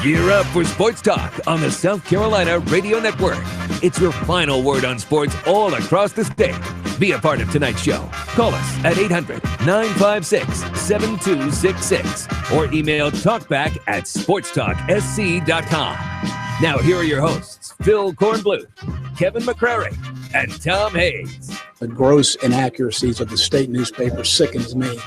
Gear up for Sports Talk on the South Carolina Radio Network. It's your final word on sports all across the state. Be a part of tonight's show. Call us at 800-956-7266 or email talkback@sportstalksc.com. Now here are your hosts, Phil Kornbluth, Kevin McCrary, and Tom Hayes. The gross inaccuracies of the state newspaper sickens me.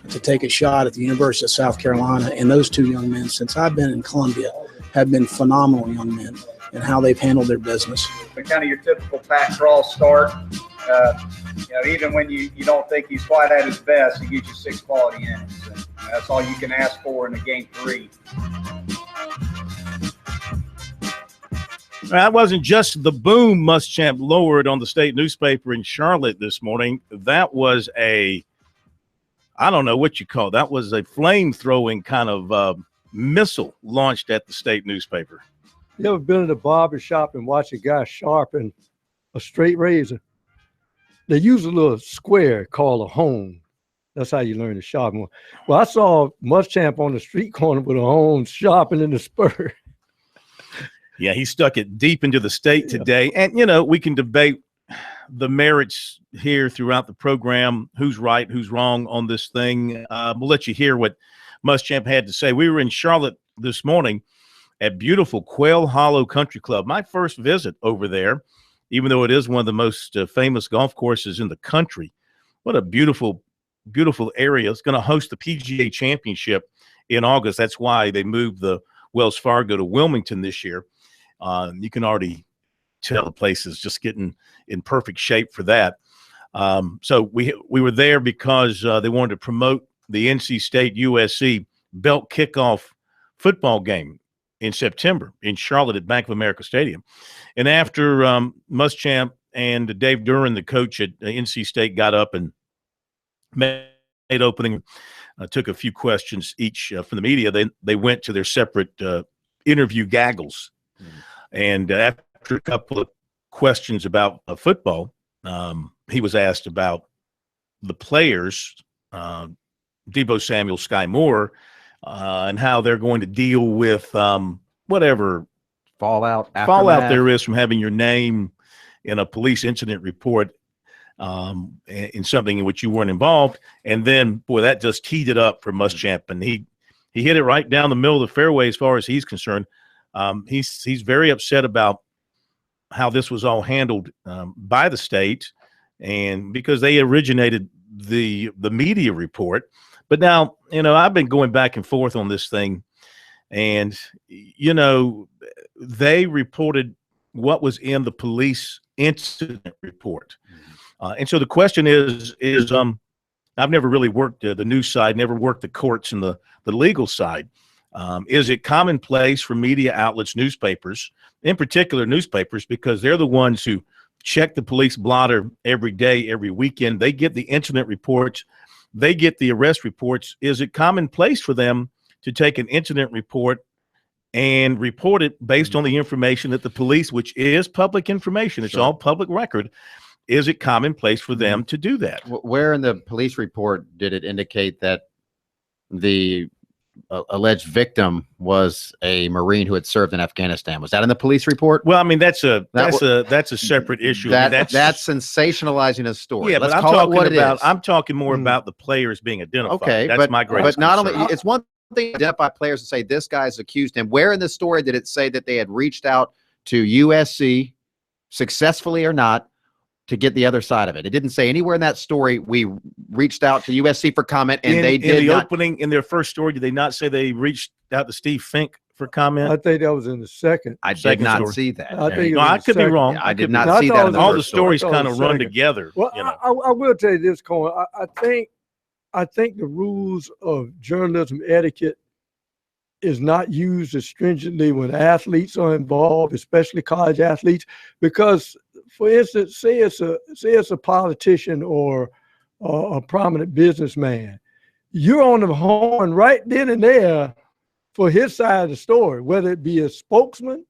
To take a shot at the University of South Carolina, and those two young men, since I've been in Columbia, have been phenomenal young men in how they've handled their business. Kind of your typical Pat Crawl start. Even when you don't think he's quite at his best, he gives you 6 quality innings. And that's all you can ask for in a game 3. That wasn't just the boom Muschamp lowered on the state newspaper in Charlotte this morning. That was I don't know what you call it. That was a flame-throwing kind of missile launched at the state newspaper. You ever been in a barber shop and watch a guy sharpen a straight razor? They use a little square called a hone. That's how you learn to sharpen one. Well, I saw Muschamp on the street corner with a hone sharpening the spur. Yeah, he stuck it deep into the state today. And, we can debate the merits here throughout the program, who's right, who's wrong on this thing. We'll let you hear what Muschamp had to say. We were in Charlotte this morning at beautiful Quail Hollow Country Club. My first visit over there, even though it is one of the most famous golf courses in the country. What a beautiful, beautiful area. It's going to host the PGA Championship in August. That's why they moved the Wells Fargo to Wilmington this year. You can already tell the place is just getting in perfect shape for that. So we were there because they wanted to promote the NC State USC belt kickoff football game in September in Charlotte at Bank of America Stadium. And after Muschamp and Dave Duran, the coach at NC State, got up and made opening, took a few questions each from the media, they went to their separate interview gaggles. And after a couple of questions about football, he was asked about the players, Debo Samuel, Sky Moore, and how they're going to deal with whatever fallout there is from having your name in a police incident report in something in which you weren't involved. And then, boy, that just teed it up for Muschamp, and he hit it right down the middle of the fairway as far as he's concerned. He's very upset about how this was all handled by the state, and because they originated the media report. But now, I've been going back and forth on this thing, and, they reported what was in the police incident report. And so the question is I've never really worked the news side, never worked the courts and the legal side. Is it commonplace for media outlets, newspapers, in particular newspapers, because they're the ones who check the police blotter every day, every weekend? They get the incident reports. They get the arrest reports. Is it commonplace for them to take an incident report and report it based on the information that the police, which is public information, it's all public record, is it commonplace for them to do that? Where in the police report did it indicate that the alleged victim was a Marine who had served in Afghanistan? Was that in the police report? Well, I mean, that's a separate issue. That's sensationalizing a story. Yeah, Let's but I'm talking more about the players being identified. Okay, that's my greatest But not concern. only, it's one thing to identify players and say this guy's accused him. Where in the story did it say that they had reached out to USC, successfully or not, to get the other side of it? It didn't say anywhere in that story we reached out to USC for comment, and they did not. Opening in their first story, did they not say they reached out to Steve Fink for comment? I think that was in the second. I did not see that. I could be wrong. I did not see that. In the all the first stories story. kind of run together. Well, I will tell you this, Cohen. I think the rules of journalism etiquette is not used as stringently when athletes are involved, especially college athletes, because, for instance, say it's a politician or a prominent businessman. You're on the horn right then and there for his side of the story, whether it be a spokesman,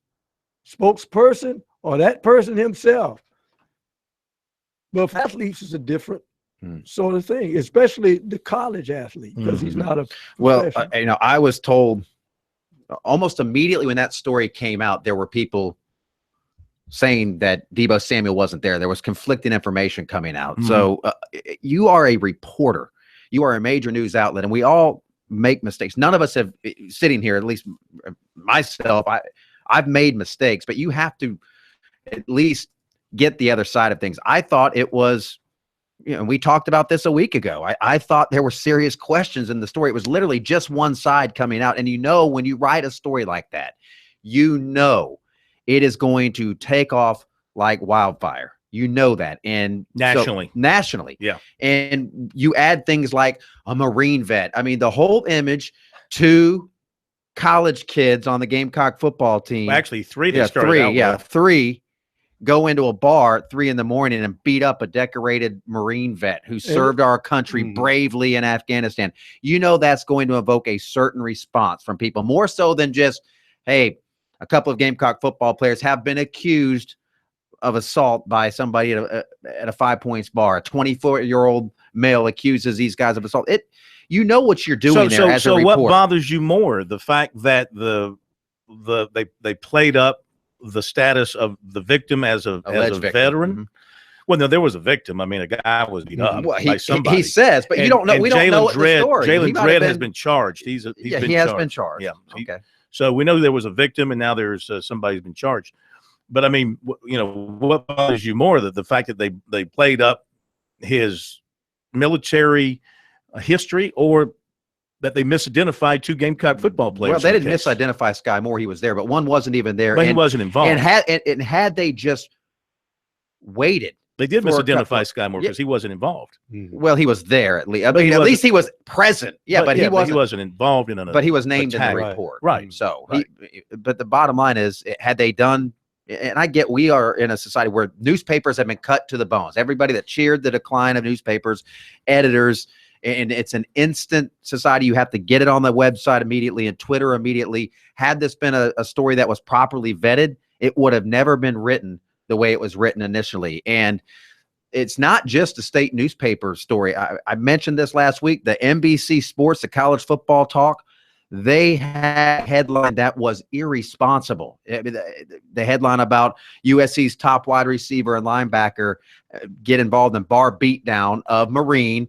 spokesperson, or that person himself. But for athletes, it's a different sort of thing, especially the college athlete, because he's not a well, I was told almost immediately when that story came out, there were people saying that Deebo Samuel wasn't there. There was conflicting information coming out. Mm-hmm. So you are a reporter. You are a major news outlet, and we all make mistakes. None of us have, sitting here, at least myself, I've made mistakes, but you have to at least get the other side of things. I thought it was, we talked about this a week ago. I thought there were serious questions in the story. It was literally just one side coming out. And when you write a story like that, it is going to take off like wildfire. That. And nationally. Yeah. And you add things like a Marine vet. I mean, the whole image, 2 college kids on the Gamecock football team. Well, actually, 3. Three go into a bar at 3 a.m. and beat up a decorated Marine vet who served our country bravely in Afghanistan. That's going to evoke a certain response from people, more so than just, hey, a couple of Gamecock football players have been accused of assault by somebody at a 5 Points bar. A 24-year-old male accuses these guys of assault. What you're doing there as a reporter. So what bothers you more? The fact that they played up the status of the victim as a veteran? Mm-hmm. Well, no, there was a victim. I mean, a guy was beat up by somebody. He says, but you don't know. We don't know the story. Jalen Dredd has been charged. He has been charged. Yeah. Okay. So we know there was a victim, and now there's somebody's been charged. But I mean, what bothers you more? The fact that they played up his military history, or that they misidentified 2 Gamecock football players? Well, they didn't misidentify Sky Moore. He was there, but one wasn't even there. But he wasn't involved. And had they just waited. They did misidentify Sky Moore because he wasn't involved. Well, he was there at least. I mean, at least he was present. Yeah, but he wasn't involved in an But he was named attack. in the report. Right. So, but the bottom line is, had they done, and I get, we are in a society where newspapers have been cut to the bones. Everybody that cheered the decline of newspapers, editors, and it's an instant society. You have to get it on the website immediately and Twitter immediately. Had this been a story that was properly vetted, it would have never been written the way it was written initially. And it's not just a state newspaper story. I mentioned this last week. The NBC Sports, the college football talk, they had a headline that was irresponsible. The headline about USC's top wide receiver and linebacker get involved in bar beatdown of Marine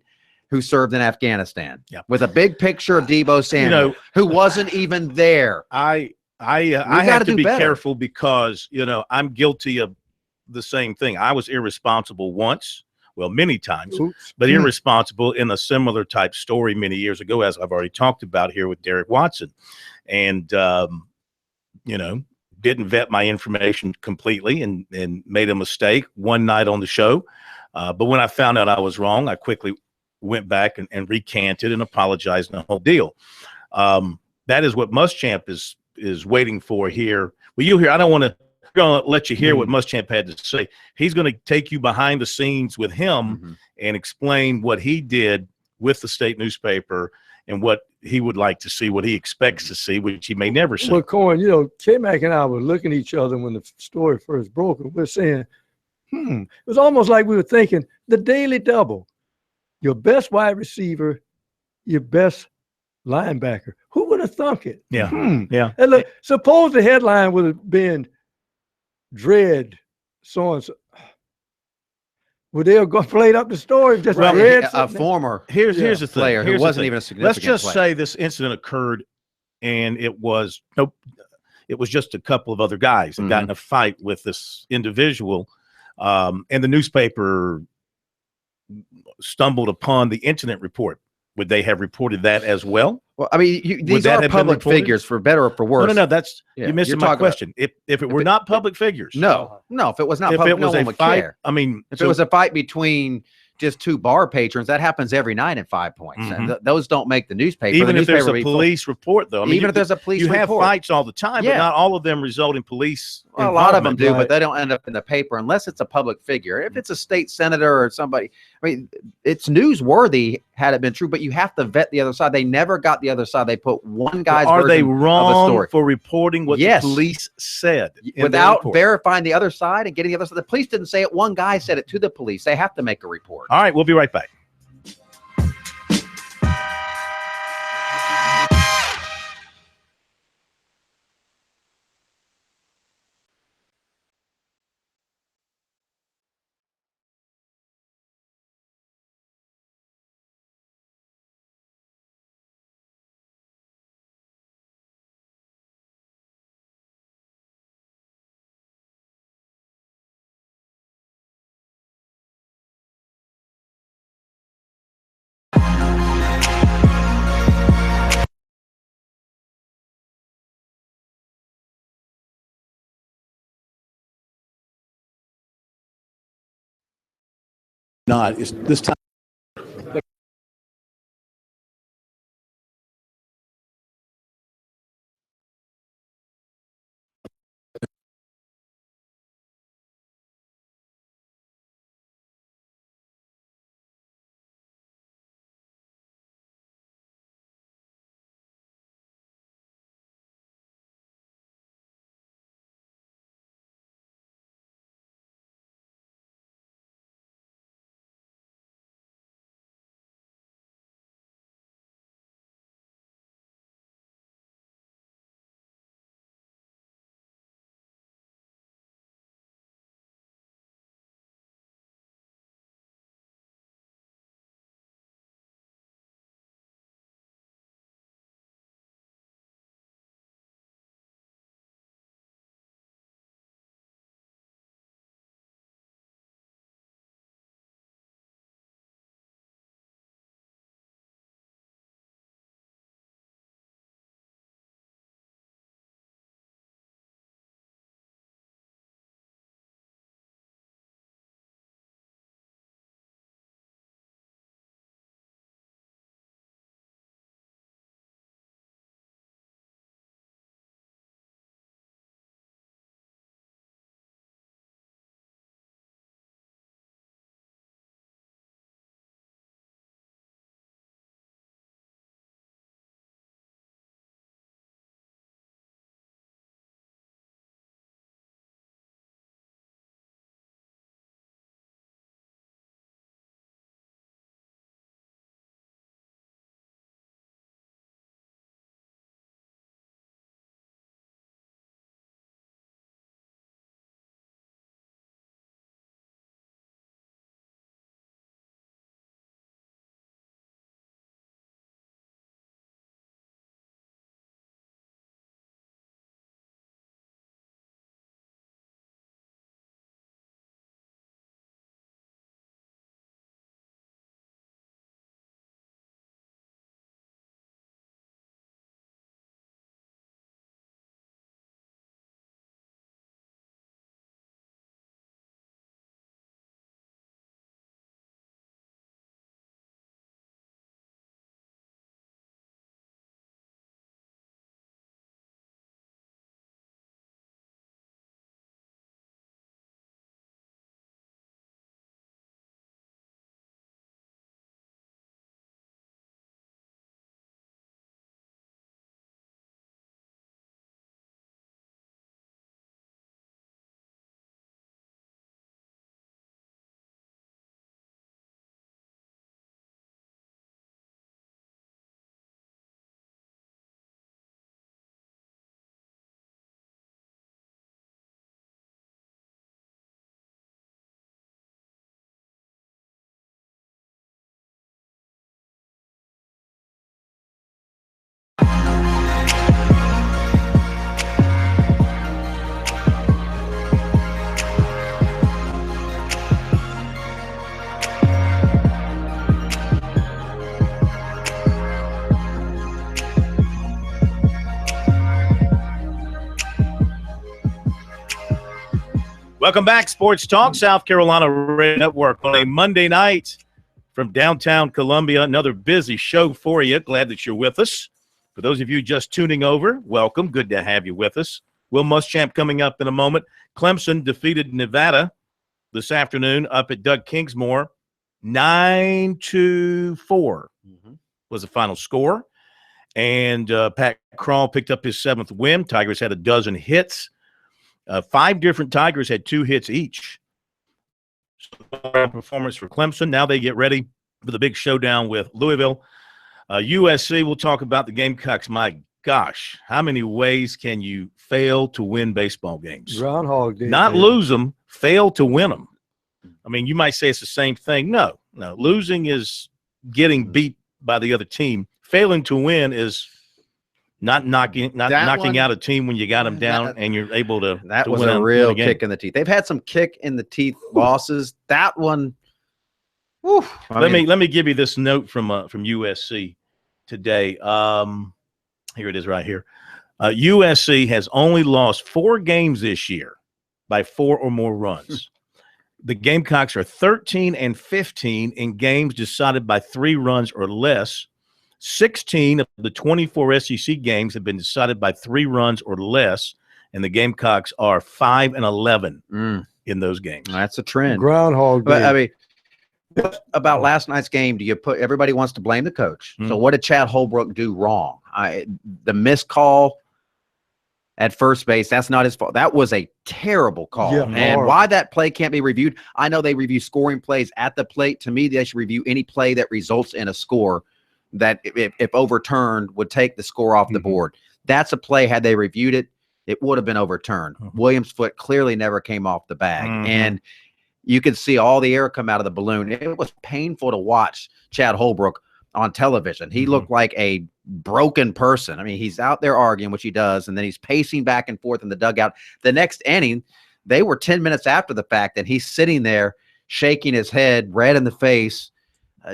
who served in Afghanistan, with a big picture of Deebo Samuel, who wasn't even there. I have to be careful because, I'm guilty of the same thing. I was irresponsible once, many times, but irresponsible in a similar type story many years ago, as I've already talked about here with Derek Watson. And, didn't vet my information completely and made a mistake one night on the show. But when I found out I was wrong, I quickly went back and recanted and apologized and the whole deal. That is what Muschamp is waiting for here. Well, you'll hear, I don't want to, going to let you hear what Muschamp had to say. He's going to take you behind the scenes with him and explain what he did with the state newspaper and what he would like to see, what he expects to see, which he may never see. Well, Cohen, K-Mac and I were looking at each other when the story first broke, and we're saying, it was almost like we were thinking the daily double, your best wide receiver, your best linebacker. Who would have thunk it? Yeah. Yeah. And look, suppose the headline would have been Dredd, so-and-so. Would they have played up the story? Just a former here's the thing. Player who wasn't even a significant Let's just player. say this incident occurred, and it was just a couple of other guys that got in a fight with this individual, and the newspaper stumbled upon the incident report. Would they have reported that as well? Well, I mean, these are public figures, for better or for worse. No. That's you're missing my question. If it were not public figures, no. If it was not public, no one would care. I mean, if it was a fight between just 2 bar patrons, that happens every night in 5 Points. And those don't make the newspaper. Even if there's a police report, though. I mean, even if there's a police report. You have fights all the time, but not all of them result in police. Well, a lot of them do, but they don't end up in the paper unless it's a public figure. If it's a state senator or somebody, I mean, it's newsworthy had it been true, but you have to vet the other side. They never got the other side. They put one guy's version of the story. Are they wrong for reporting what the police said without verifying the other side and getting the other side? The police didn't say it. One guy said it to the police. They have to make a report. All right, we'll be right back. not. It's this time. Welcome back, Sports Talk, South Carolina Radio Network on a Monday night from downtown Columbia. Another busy show for you. Glad that you're with us. For those of you just tuning over, welcome. Good to have you with us. Will Muschamp coming up in a moment. Clemson defeated Nevada this afternoon up at Doug Kingsmore. 9-4 was the final score. And Pat Crawl picked up his 7th win. Tigers had a dozen hits. 5 different Tigers had 2 hits each. Performance for Clemson. Now they get ready for the big showdown with Louisville. USC, we'll talk about the Gamecocks. My gosh, how many ways can you fail to win baseball games? Groundhog Day. Not lose them, fail to win them. I mean, you might say it's the same thing. No. Losing is getting beat by the other team. Failing to win is not knocking out a team when you got them down and you're able to. That to was win a real a game. kick in the teeth. They've had some kick in the teeth losses. That one. Whew, let me give you this note from USC today. Here it is right here. USC has only lost 4 games this year by 4 or more runs. The Gamecocks are 13-15 in games decided by 3 runs or less. 16 of the 24 SEC games have been decided by 3 runs or less, and the Gamecocks are 5-11 in those games. That's a trend. Groundhog Day. But I mean, about last night's game, everybody wants to blame the coach. So what did Chad Holbrook do wrong? The missed call at first base, that's not his fault. That was a terrible call. Yeah, and horrible. why that play can't be reviewed, I know they review scoring plays at the plate. To me, they should review any play that results in a score that, if overturned, would take the score off the board. That's a play, had they reviewed it, it would have been overturned. Williams' foot clearly never came off the bag. And you could see all the air come out of the balloon. It was painful to watch Chad Holbrook on television. He looked like a broken person. I mean, he's out there arguing, which he does, and then he's pacing back and forth in the dugout. The next inning, they were 10 minutes after the fact, and he's sitting there shaking his head, red in the face,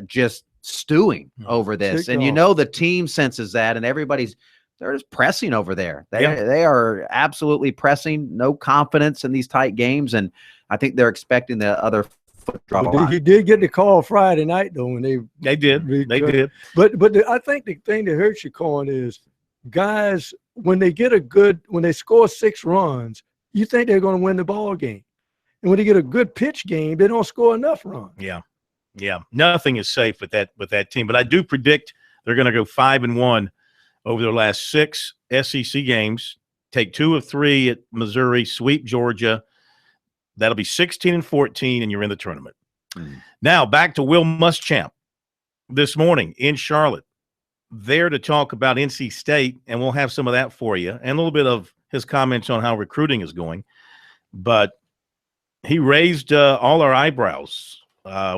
just stewing over this. And you know the team senses that, and they're just pressing over there. They are absolutely pressing, no confidence in these tight games, and I think they're expecting the other foot drop a lot. He did get the call Friday night, though, when they did. But I think the thing that hurts you, Corn, is guys, when they score 6 runs, you think they're going to win the ball game. And when they get a good pitch game, they don't score enough runs. Yeah. Nothing is safe with that team. But I do predict they're going to go 5-1 over their last 6 SEC games, take 2 of 3 at Missouri, sweep Georgia. That'll be 16-14, and you're in the tournament. Now, back to Will Muschamp this morning in Charlotte, there to talk about NC State, and we'll have some of that for you, and a little bit of his comments on how recruiting is going. But he raised all our eyebrows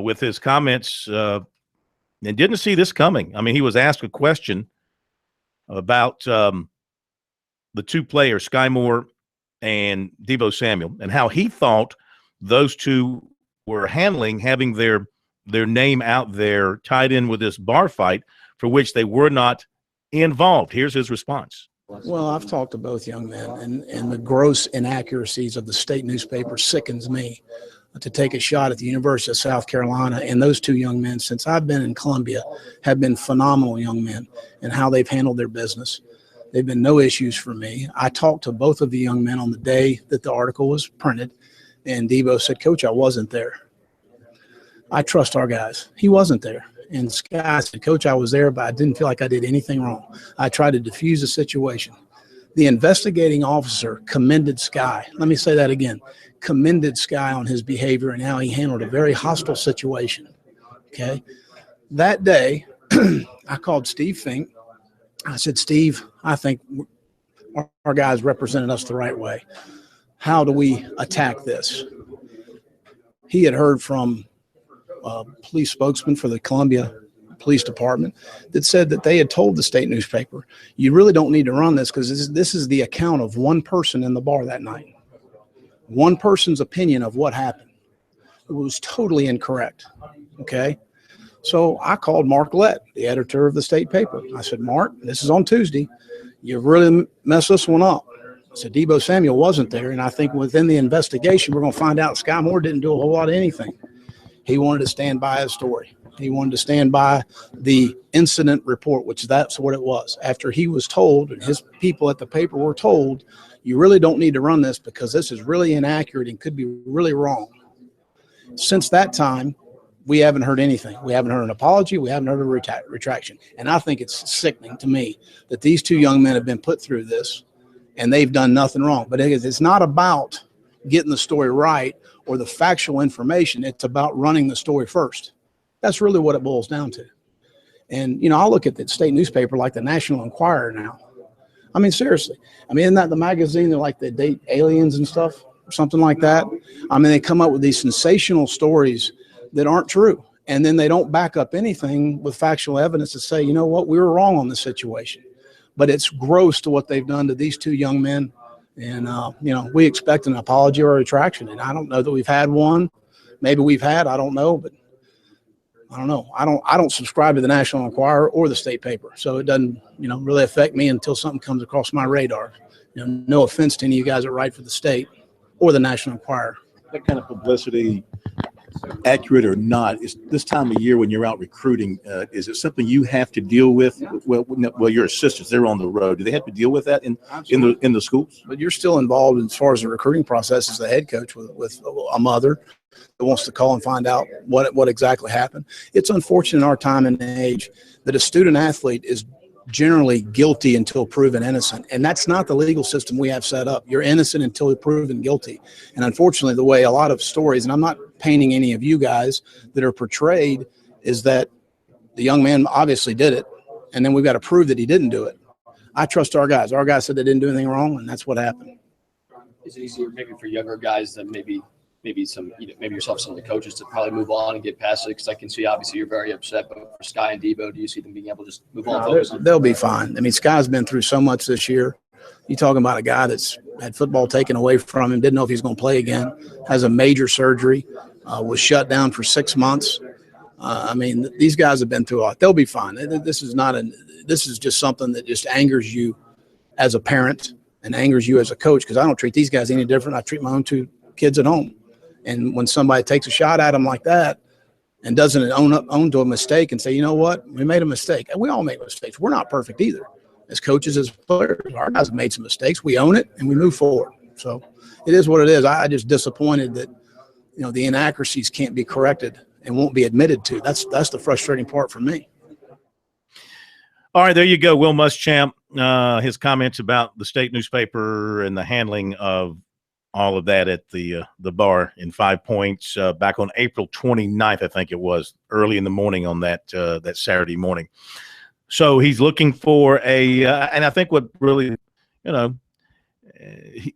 with his comments and didn't see this coming. I mean, he was asked a question about the 2 players, Sky Moore and Deebo Samuel, and how he thought those 2 were handling having their name out there tied in with this bar fight for which they were not involved. Here's his response. Well, I've talked to both young men, and the gross inaccuracies of the state newspaper sickens me. To take a shot at the University of South Carolina, and those 2 young men, since I've been in Columbia, have been phenomenal young men and how they've handled their business. They've been no issues for me. I talked to both of the young men on the day that the article was printed, and Deebo said, "Coach, I wasn't there. I trust our guys." He wasn't there. And Sky said, "Coach, I was there, but I didn't feel like I did anything wrong. I tried to diffuse the situation." The investigating officer commended Sky. Let me say that again. Commended Sky on his behavior and how he handled a very hostile situation. Okay. That day, I called Steve Fink. I said, "Steve, I think our guys represented us the right way. How do we attack this?" He had heard from a police spokesman for the Columbia Police Department that said that they had told the state newspaper, "You really don't need to run this because this is the account of one person in the bar that night. One person's opinion of what happened." It was totally incorrect. Okay. So I called Mark Lett, the editor of the state paper. I said, "Mark, this is on Tuesday. You've really messed this one up." I said, "Deebo Samuel wasn't there, and I think within the investigation, we're going to find out Sky Moore didn't do a whole lot of anything." He wanted to stand by his story. He wanted to stand by the incident report, which that's what it was. After he was told, and his people at the paper were told, "You really don't need to run this because this is really inaccurate and could be really wrong." Since that time, we haven't heard anything. We haven't heard an apology. We haven't heard a retraction. And I think it's sickening to me that these 2 young men have been put through this and they've done nothing wrong. But it's not about getting the story right or the factual information. It's about running the story first. That's really what it boils down to. And, I look at the state newspaper like the National Enquirer now. I mean, seriously. I mean, isn't that the magazine that like they date aliens and stuff or something like that? I mean, they come up with these sensational stories that aren't true. And then they don't back up anything with factual evidence to say, "You know what, we were wrong on this situation." But it's gross to what they've done to these 2 young men. And, we expect an apology or a retraction. And I don't know that we've had one. Maybe we've had, I don't know, but I don't know. I don't subscribe to the National Enquirer or the state paper. So it doesn't, really affect me until something comes across my radar. No offense to any of you guys that write for the state or the National Enquirer. That kind of publicity accurate or not, is this time of year when you're out recruiting, is it something you have to deal with? Well, your assistants, they're on the road. Do they have to deal with that in the schools? But you're still involved as far as the recruiting process as the head coach with a mother that wants to call and find out what exactly happened. It's unfortunate in our time and age that a student athlete is generally guilty until proven innocent. And that's not the legal system we have set up. You're innocent until proven guilty. And unfortunately, the way a lot of stories, and I'm not painting any of you guys, that are portrayed is that the young man obviously did it, and then we've got to prove that he didn't do it. I trust our guys. Our guys said they didn't do anything wrong, and that's what happened. Is it easier maybe for younger guys than maybe some, maybe yourself, some of the coaches to probably move on and get past it? Because I can see obviously you're very upset, but for Sky and Debo, do you see them being able to just move on? They'll be fine. I mean, Sky's been through so much this year. You talking about a guy that's had football taken away from him, didn't know if he's going to play again, has a major surgery, was shut down for 6 months. I mean, these guys have been through a lot. They'll be fine. This is just something that just angers you as a parent and angers you as a coach, because I don't treat these guys any different. I treat my own 2 kids at home. And when somebody takes a shot at them like that and doesn't own to a mistake and say, you know what, we made a mistake. And we all make mistakes. We're not perfect either. As coaches, as players, our guys have made some mistakes. We own it and we move forward. So it is what it is. I just disappointed that, the inaccuracies can't be corrected and won't be admitted to. That's the frustrating part for me. All right, there you go. Will Muschamp, his comments about the state newspaper and the handling of all of that at the bar in 5 Points back on April 29th, I think it was, early in the morning on that Saturday morning. So he's looking for and I think what really,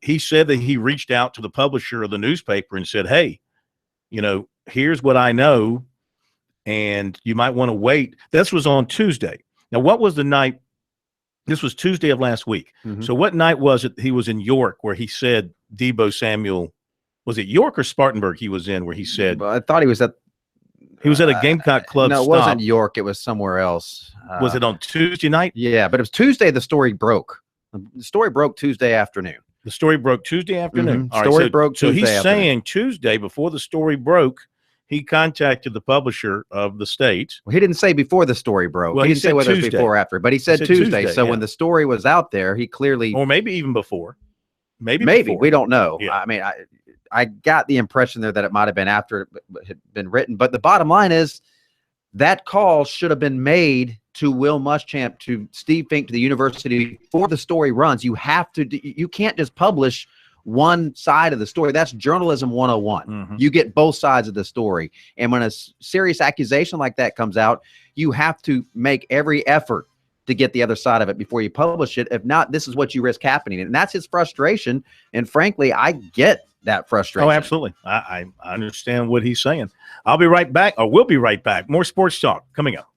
he said that he reached out to the publisher of the newspaper and said, hey, here's what I know, and you might want to wait. This was on Tuesday. Now, what was the night? This was Tuesday of last week. Mm-hmm. So what night was it he was in York where he said Debo Samuel, was it York or Spartanburg he was in where he said? Well, I thought he was at a Gamecock Club No, it stop. wasn't York. It was somewhere else. Was it on Tuesday night? Yeah, but it was Tuesday the story broke. The story broke Tuesday afternoon. The story broke Tuesday afternoon. Mm-hmm. Story broke Tuesday So he's afternoon. saying Tuesday, before the story broke, he contacted the publisher of the State. Well, he didn't say before the story broke. Well, he didn't say whether Tuesday. it was before or after, but he said Tuesday. So when the story was out there, he clearly, or maybe even before, maybe before. We don't know. Yeah. I mean, I got the impression there that it might have been after it had been written, but the bottom line is that call should have been made to Will Muschamp, to Steve Fink, to the university before the story runs. You can't just publish one side of the story. That's journalism 101. Mm-hmm. You get both sides of the story. And when a serious accusation like that comes out, you have to make every effort to get the other side of it before you publish it. If not, this is what you risk happening. And that's his frustration. And frankly, I get that frustration. Oh, absolutely. I understand what he's saying. I'll be right back, or we'll be right back. More sports talk coming up.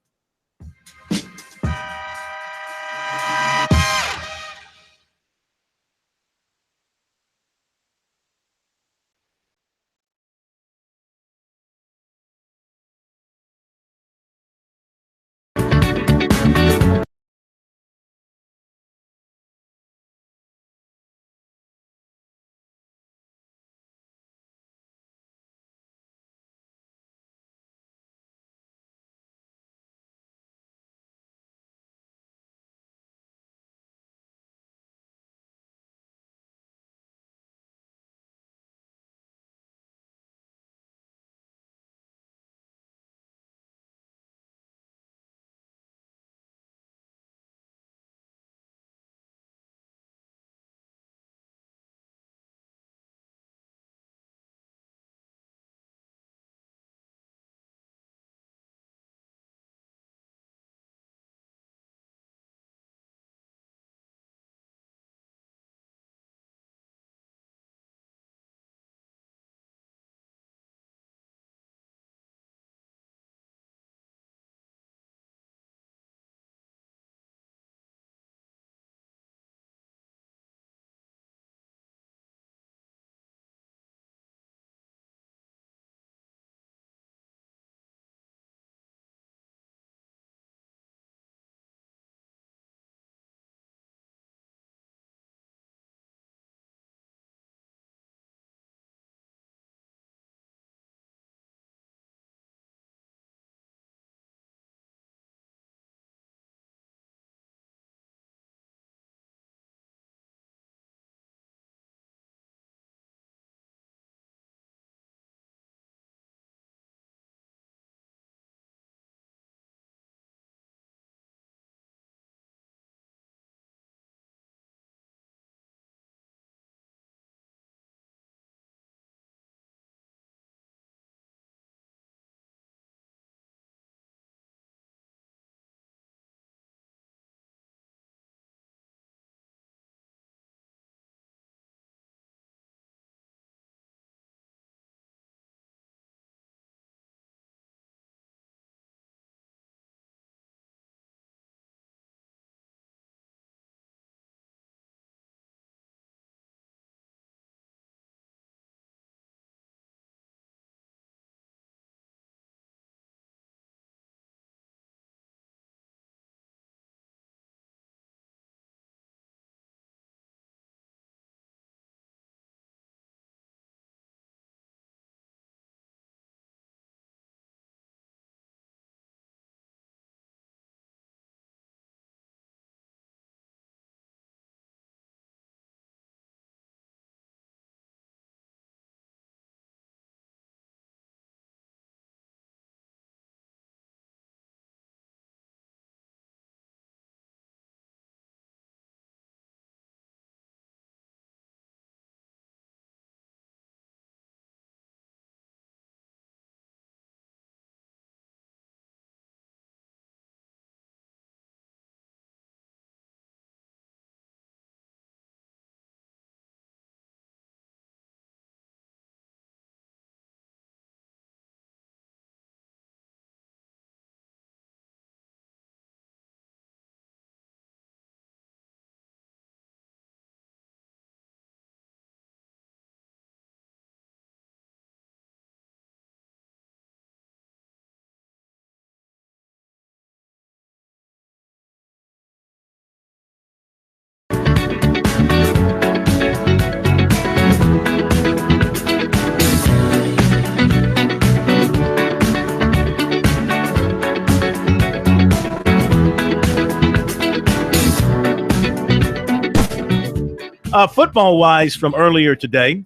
Football-wise, from earlier today,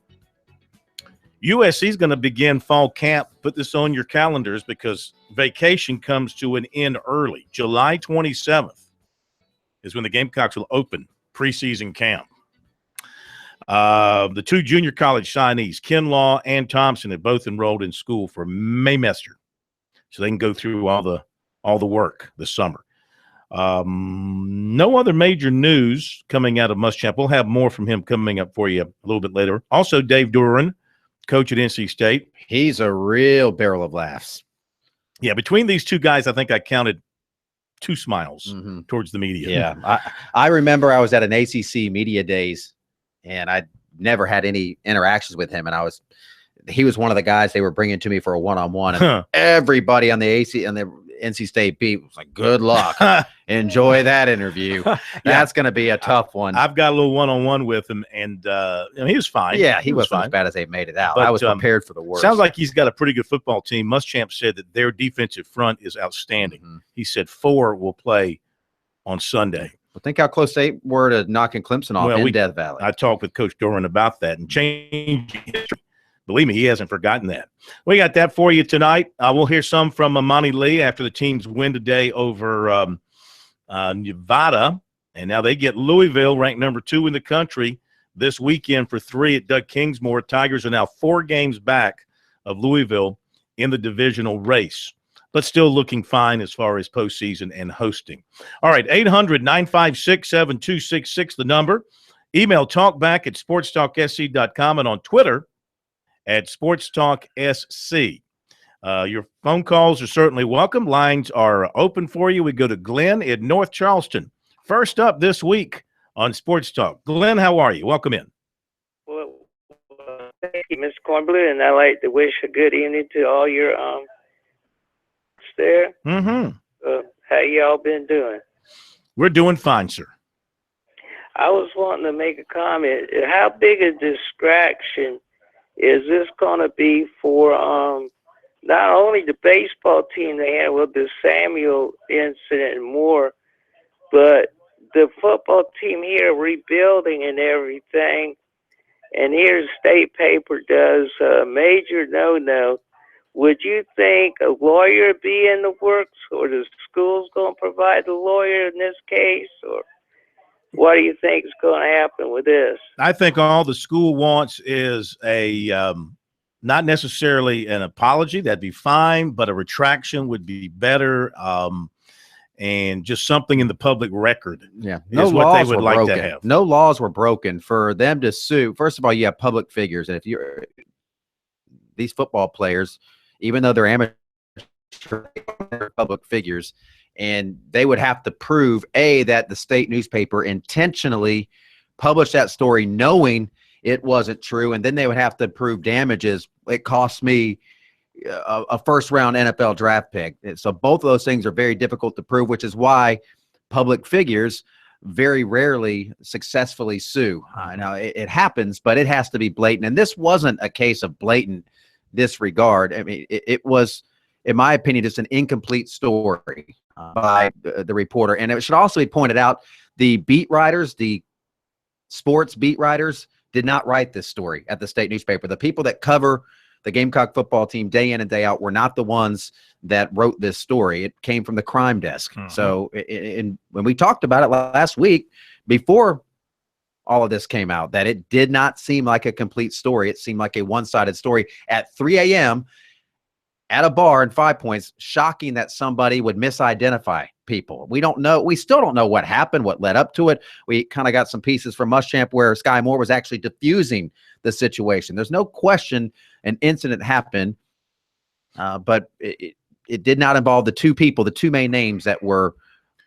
USC is going to begin fall camp. Put this on your calendars because vacation comes to an end early. July 27th is when the Gamecocks will open preseason camp. The two junior college signees, Kinlaw and Thompson, have both enrolled in school for Maymester, so they can go through all the work this summer. No other major news coming out of Muschamp. We'll have more from him coming up for you a little bit later. Also, Dave Duran, coach at NC State. He's a real barrel of laughs. Yeah, between these two guys, I think I counted 2 smiles towards the media. Yeah, I remember I was at an ACC media days, and I never had any interactions with him, and he was one of the guys they were bringing to me for a one-on-one, and everybody on the NC State beat was like, good luck. Enjoy that interview. That's going to be a tough one. I've got a little one-on-one with him, and he was fine. Yeah, he wasn't as bad as they made it out. But, I was prepared for the worst. Sounds like he's got a pretty good football team. Muschamp said that their defensive front is outstanding. He said 4 will play on Sunday. Well, think how close they were to knocking Clemson off in Death Valley. I talked with Coach Doran about that and changing history. Believe me, he hasn't forgotten that. We got that for you tonight. We'll hear some from Amani Lee after the team's win today over Nevada. And now they get Louisville, ranked number 2 in the country, this weekend for 3 at Doug Kingsmore. Tigers are now 4 games back of Louisville in the divisional race, but still looking fine as far as postseason and hosting. All right, 800-956-7266, the number. Email talkback@sportstalksc.com and on Twitter at SportsTalkSC. Your phone calls are certainly welcome. Lines are open for you. We go to Glenn in North Charleston. First up this week on Sports Talk. Glenn, how are you? Welcome in. Well, thank you, Mr. Cornblue, and I'd like to wish a good evening to all your there. How y'all been doing? We're doing fine, sir. I was wanting to make a comment. How big a distraction is this going to be for not only the baseball team they had with the Samuel incident and more, but the football team here rebuilding and everything? And here the state paper does a major no-no. Would you think a lawyer be in the works, or the school's going to provide the lawyer in this case, or what do you think is going to happen with this? I think all the school wants is a not necessarily an apology. That'd be fine, but a retraction would be better, and just something in the public record. Yeah, is what they would like to have. No laws were broken for them to sue. First of all, you have public figures, and if you're these football players, even though they're amateur, they're public figures, and they would have to prove that the state newspaper intentionally published that story knowing it wasn't true, and then they would have to prove damages. It cost me a first-round NFL draft pick. So both of those things are very difficult to prove, which is why public figures very rarely successfully sue. Now, it happens, but it has to be blatant, and this wasn't a case of blatant disregard. I mean, it was, in my opinion, just an incomplete story by the reporter. And it should also be pointed out, the beat writers, the sports beat writers, did not write this story at the state newspaper. The people that cover the Gamecock football team day in and day out were not the ones that wrote this story. It came from the crime desk. So when we talked about it last week, before all of this came out, that it did not seem like a complete story. It seemed like a one-sided story at 3 a.m. at a bar in 5 Points. Shocking that somebody would misidentify people. We don't know. We still don't know what happened, what led up to it. We kind of got some pieces from Muschamp where Sky Moore was actually diffusing the situation. There's no question an incident happened, but it did not involve the two people, the two main names that were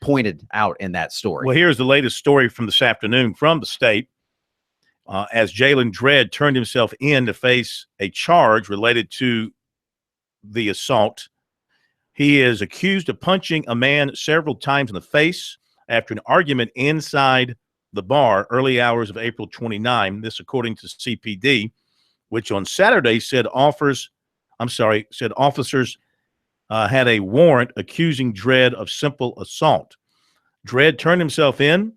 pointed out in that story. Well, here's the latest story from this afternoon from the state. As Jalen Dredd turned himself in to face a charge related to the assault, he is accused of punching a man several times in the face after an argument inside the bar early hours of April 29. This according to CPD, which on Saturday said officers had a warrant accusing Dredd of simple assault. Dredd turned himself in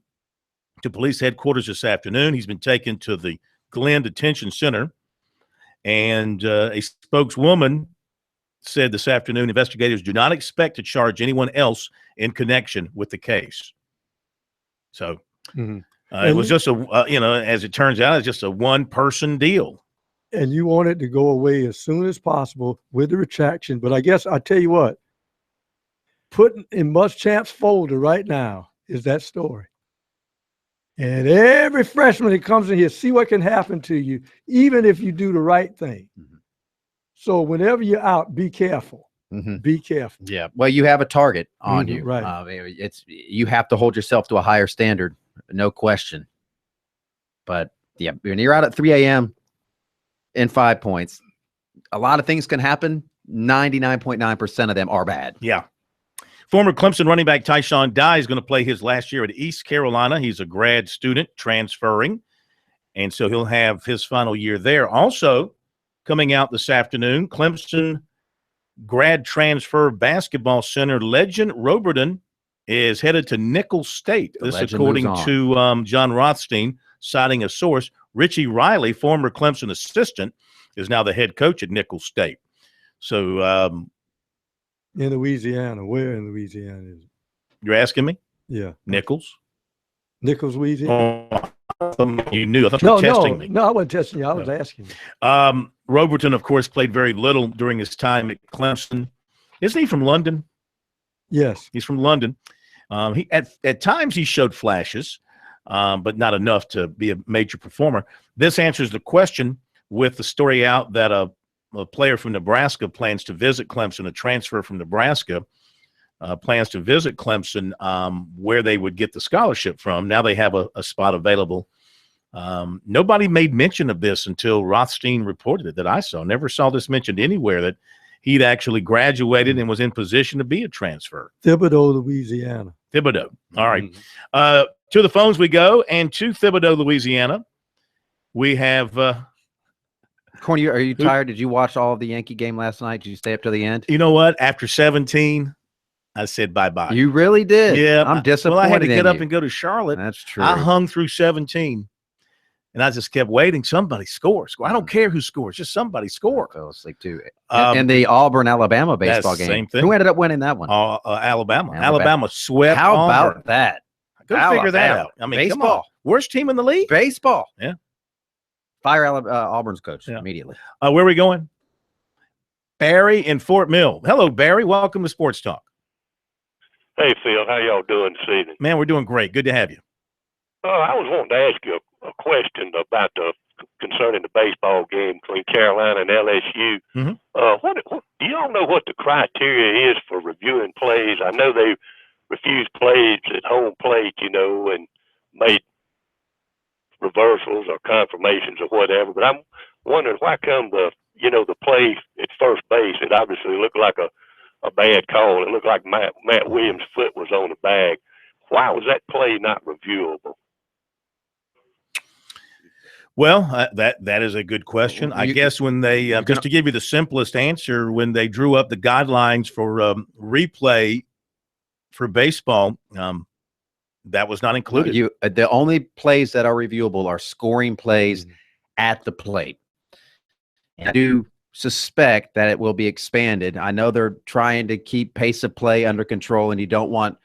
to police headquarters this afternoon. He's been taken to the Glenn Detention Center, and a spokeswoman said this afternoon investigators do not expect to charge anyone else in connection with the case. So it was just as it turns out, it's just a one-person deal. And you want it to go away as soon as possible with the retraction. But I guess I tell you what, putting in Muschamp's folder right now is that story. And every freshman that comes in here, see what can happen to you, even if you do the right thing. So whenever you're out, be careful. Be careful. Yeah. Well, you have a target on you. Right. You have to hold yourself to a higher standard, no question. But yeah, when you're out at 3 a.m. in 5 points, a lot of things can happen. 99.9% of them are bad. Yeah. Former Clemson running back Tyshawn Dye is going to play his last year at East Carolina. He's a grad student transferring, and so he'll have his final year there. Also, coming out this afternoon, Clemson grad transfer basketball center legend Roberton is headed to Nicholls State. This according to John Rothstein, citing a source. Richie Riley, former Clemson assistant, is now the head coach at Nicholls State. So in Louisiana. Where in Louisiana is it? You're asking me? Yeah. Nicholls, Louisiana? You knew. I thought you were testing me. No, I wasn't testing you. I was asking you. Roberton, of course, played very little during his time at Clemson. Isn't he from London? Yes. He's from London. He at times he showed flashes, but not enough to be a major performer. This answers the question with the story out that a player from Nebraska plans to visit Clemson, a transfer from Nebraska, plans to visit Clemson, where they would get the scholarship from. Now they have a spot available. Nobody made mention of this until Rothstein reported it that I saw. Never saw this mentioned anywhere that he'd actually graduated and was in position to be a transfer. Thibodaux, Louisiana. Thibodaux. All right. To the phones we go, and to Thibodaux, Louisiana, we have Corny, are you tired? Did you watch all of the Yankee game last night? Did you stay up to the end? You know what? After 17, I said bye-bye. You really did? Yeah. I'm disappointed. Well, I had to get up you. and go to Charlotte. That's true. I hung through 17, and I just kept waiting. Somebody score. I don't care who scores. Just somebody score. I fell asleep, too. And the Auburn-Alabama baseball game. Same thing. Who ended up winning that one? Alabama. Alabama swept How Auburn. about that? Go figure that out. I mean, baseball. Come on. Worst team in the league? Baseball. Yeah. Fire Auburn's coach immediately. Where are we going? Barry in Fort Mill. Hello, Barry. Welcome to Sports Talk. Hey, Phil. How y'all doing this evening? Man, we're doing great. Good to have you. I was wanting to ask you a question about concerning the baseball game between Carolina and LSU. What do y'all know what the criteria is for reviewing plays? I know they refused plays at home plate, and made reversals or confirmations or whatever. But I'm wondering why come the play at first base, it obviously looked like a bad call. It looked like Matt Williams' foot was on the bag. Why was that play not reviewable? Well, that is a good question. I guess when they just to give you the simplest answer, when they drew up the guidelines for replay for baseball, that was not included. The only plays that are reviewable are scoring plays at the plate. And I do suspect that it will be expanded. I know they're trying to keep pace of play under control, and you don't want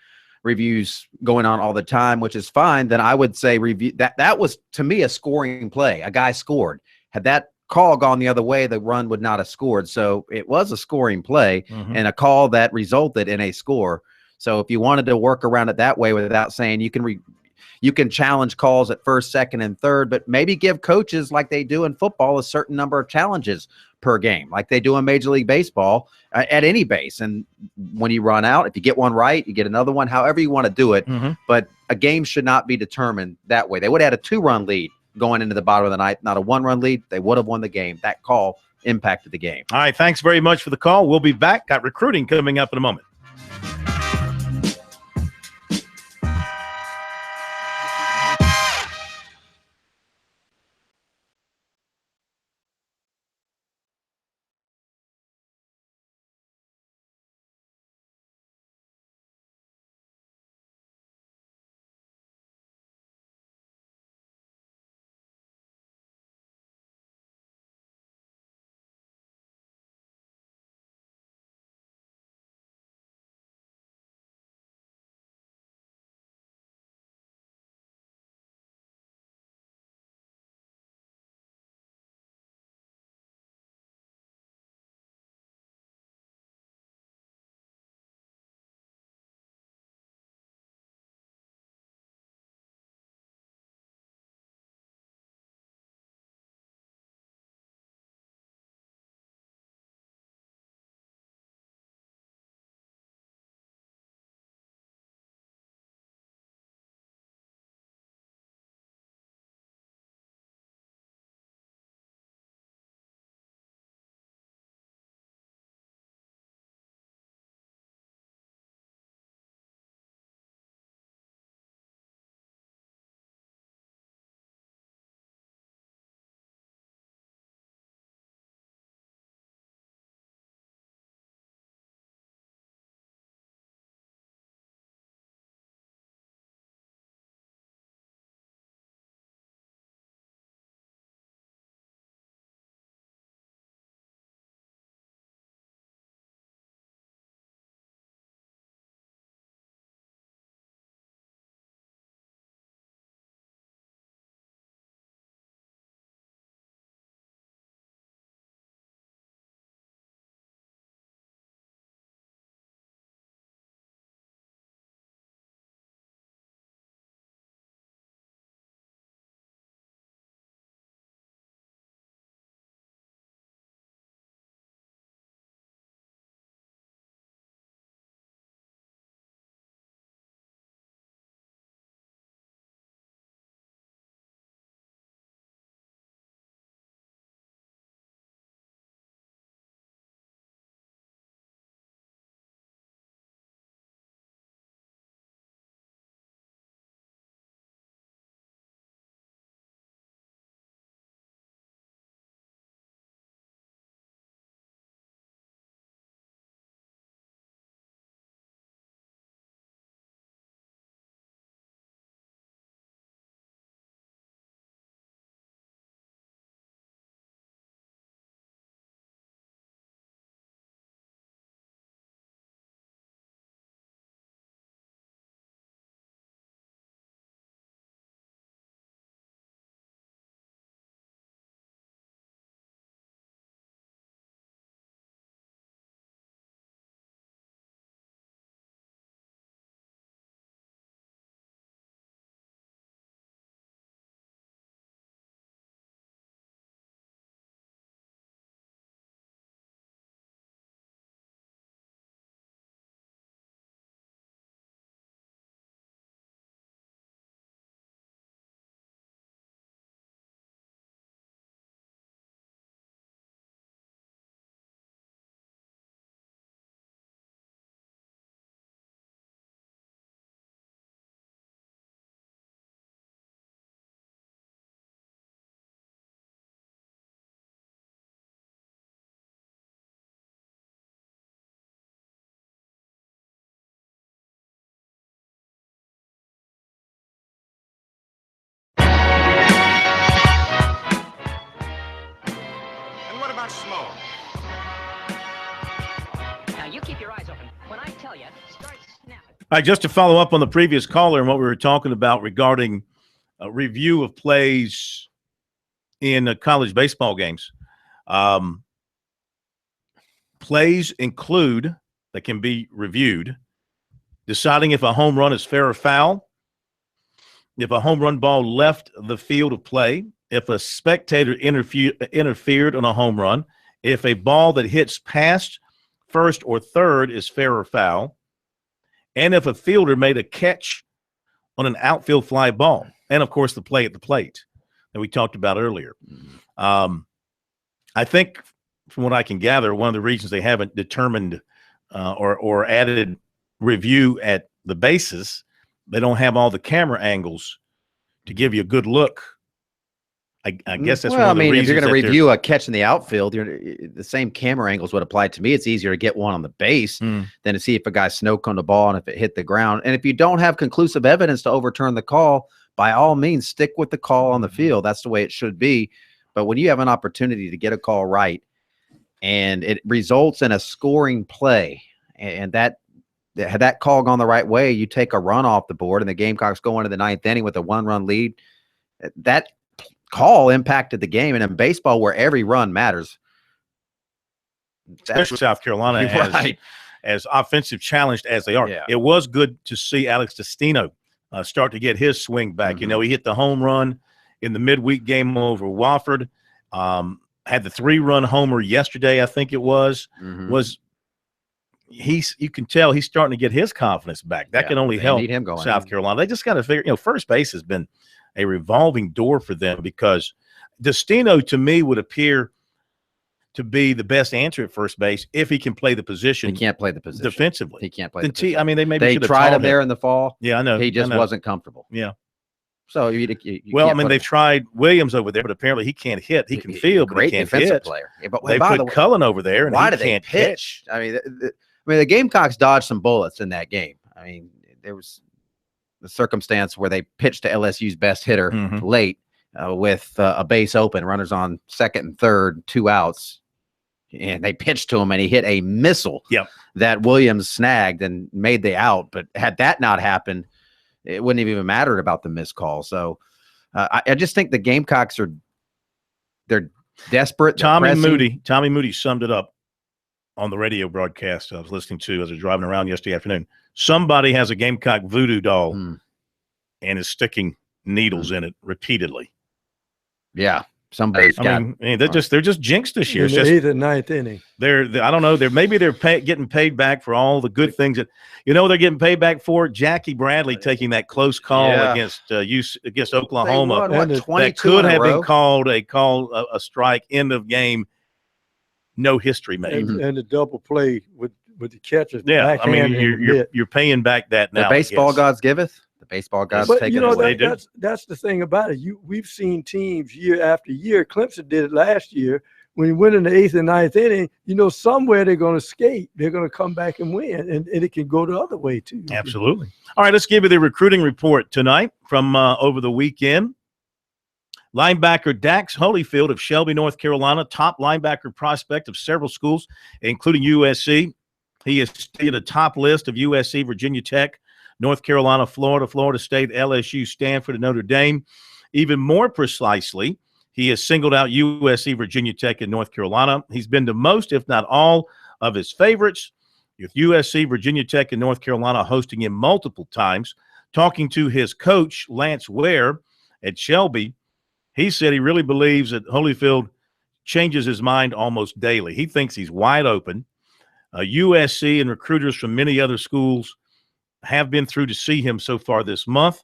reviews going on all the time, which is fine. Then I would say review that was, to me, a scoring play. A guy scored. Had that call gone the other way, the run would not have scored. So it was a scoring play and a call that resulted in a score. So if you wanted to work around it that way without saying you can challenge calls at first, second, and third, but maybe give coaches, like they do in football, a certain number of challenges per game, like they do in Major League Baseball at any base. And when you run out, if you get one right, you get another one, however you want to do it. But a game should not be determined that way. They would have had a 2-run lead going into the bottom of the ninth, not a 1-run lead. They would have won the game. That call impacted the game. All right. Thanks very much for the call. We'll be back. Got recruiting coming up in a moment. keep your eyes open. When I tell you, start snapping. All right, just to follow up on the previous caller and what we were talking about regarding a review of plays in college baseball games. Plays include, that can be reviewed, deciding if a home run is fair or foul, if a home run ball left the field of play, if a spectator interfered on a home run, if a ball that hits past first or third is fair or foul, and if a fielder made a catch on an outfield fly ball, and, of course, the play at the plate that we talked about earlier. I think, from what I can gather, one of the reasons they haven't determined or added review at the bases, they don't have all the camera angles to give you a good look. I guess that's one of the reasons. If you're going to review a catch in the outfield, the same camera angles would apply to me. It's easier to get one on the base than to see if a guy snow coned the ball and if it hit the ground. And if you don't have conclusive evidence to overturn the call, by all means, stick with the call on the field. That's the way it should be. But when you have an opportunity to get a call right and it results in a scoring play, and had that call gone the right way, you take a run off the board and the Gamecocks go into the ninth inning with a 1-run lead. That call impacted the game. And in baseball, where every run matters, especially South Carolina, as offensive challenged as they are. Yeah. It was good to see Alex Destino start to get his swing back. You know, he hit the home run in the midweek game over Wofford. Had the 3-run homer yesterday, I think it was. You can tell he's starting to get his confidence back. That can only help South Carolina. They just got to figure, first base has been a revolving door for them, because Destino, to me, would appear to be the best answer at first base if he can play the position. He can't play the position defensively. He can't play the position. I mean, they tried him there in the fall. Yeah, I know. He just wasn't comfortable. Yeah. So they've tried Williams over there, but apparently he can't hit. He can field, but he can't hit. Player. Yeah, but they put Cullen over there, and why he did can't they pitch? Hit. I mean, the Gamecocks dodged some bullets in that game. I mean, there was the circumstance where they pitched to LSU's best hitter late with a base open, runners on second and third, 2 outs. And they pitched to him, and he hit a missile that Williams snagged and made the out. But had that not happened, it wouldn't have even mattered about the missed call. So I just think the Gamecocks they're desperate. Tommy Moody summed it up on the radio broadcast I was listening to as I was driving around yesterday afternoon. Somebody has a Gamecock voodoo doll and is sticking needles in it repeatedly. Yeah. Somebody's they're just jinxed this year. In the 8th and 9th inning. I don't know. They're getting paid back for all the good things that they're getting paid back for. Jackie Bradley taking that close call against Oklahoma that could have been called a strike, end of game, no history made. And the double play with the catches. Yeah, I mean you're paying back that now. The baseball gods giveth. The baseball guys take it away. That's the thing about it. We've seen teams year after year. Clemson did it last year. When you win in the 8th and 9th inning, somewhere they're going to skate. They're going to come back and win, and it can go the other way too. Absolutely. All right, let's give you the recruiting report tonight from over the weekend. Linebacker Dax Holyfield of Shelby, North Carolina, top linebacker prospect of several schools, including USC. He is at the top list of USC, Virginia Tech, North Carolina, Florida, Florida State, LSU, Stanford, and Notre Dame. Even more precisely, he has singled out USC, Virginia Tech, and North Carolina. He's been to most, if not all, of his favorites, with USC, Virginia Tech, and North Carolina hosting him multiple times. Talking to his coach, Lance Ware, at Shelby, he said he really believes that Holyfield changes his mind almost daily. He thinks he's wide open. USC and recruiters from many other schools have been through to see him so far this month.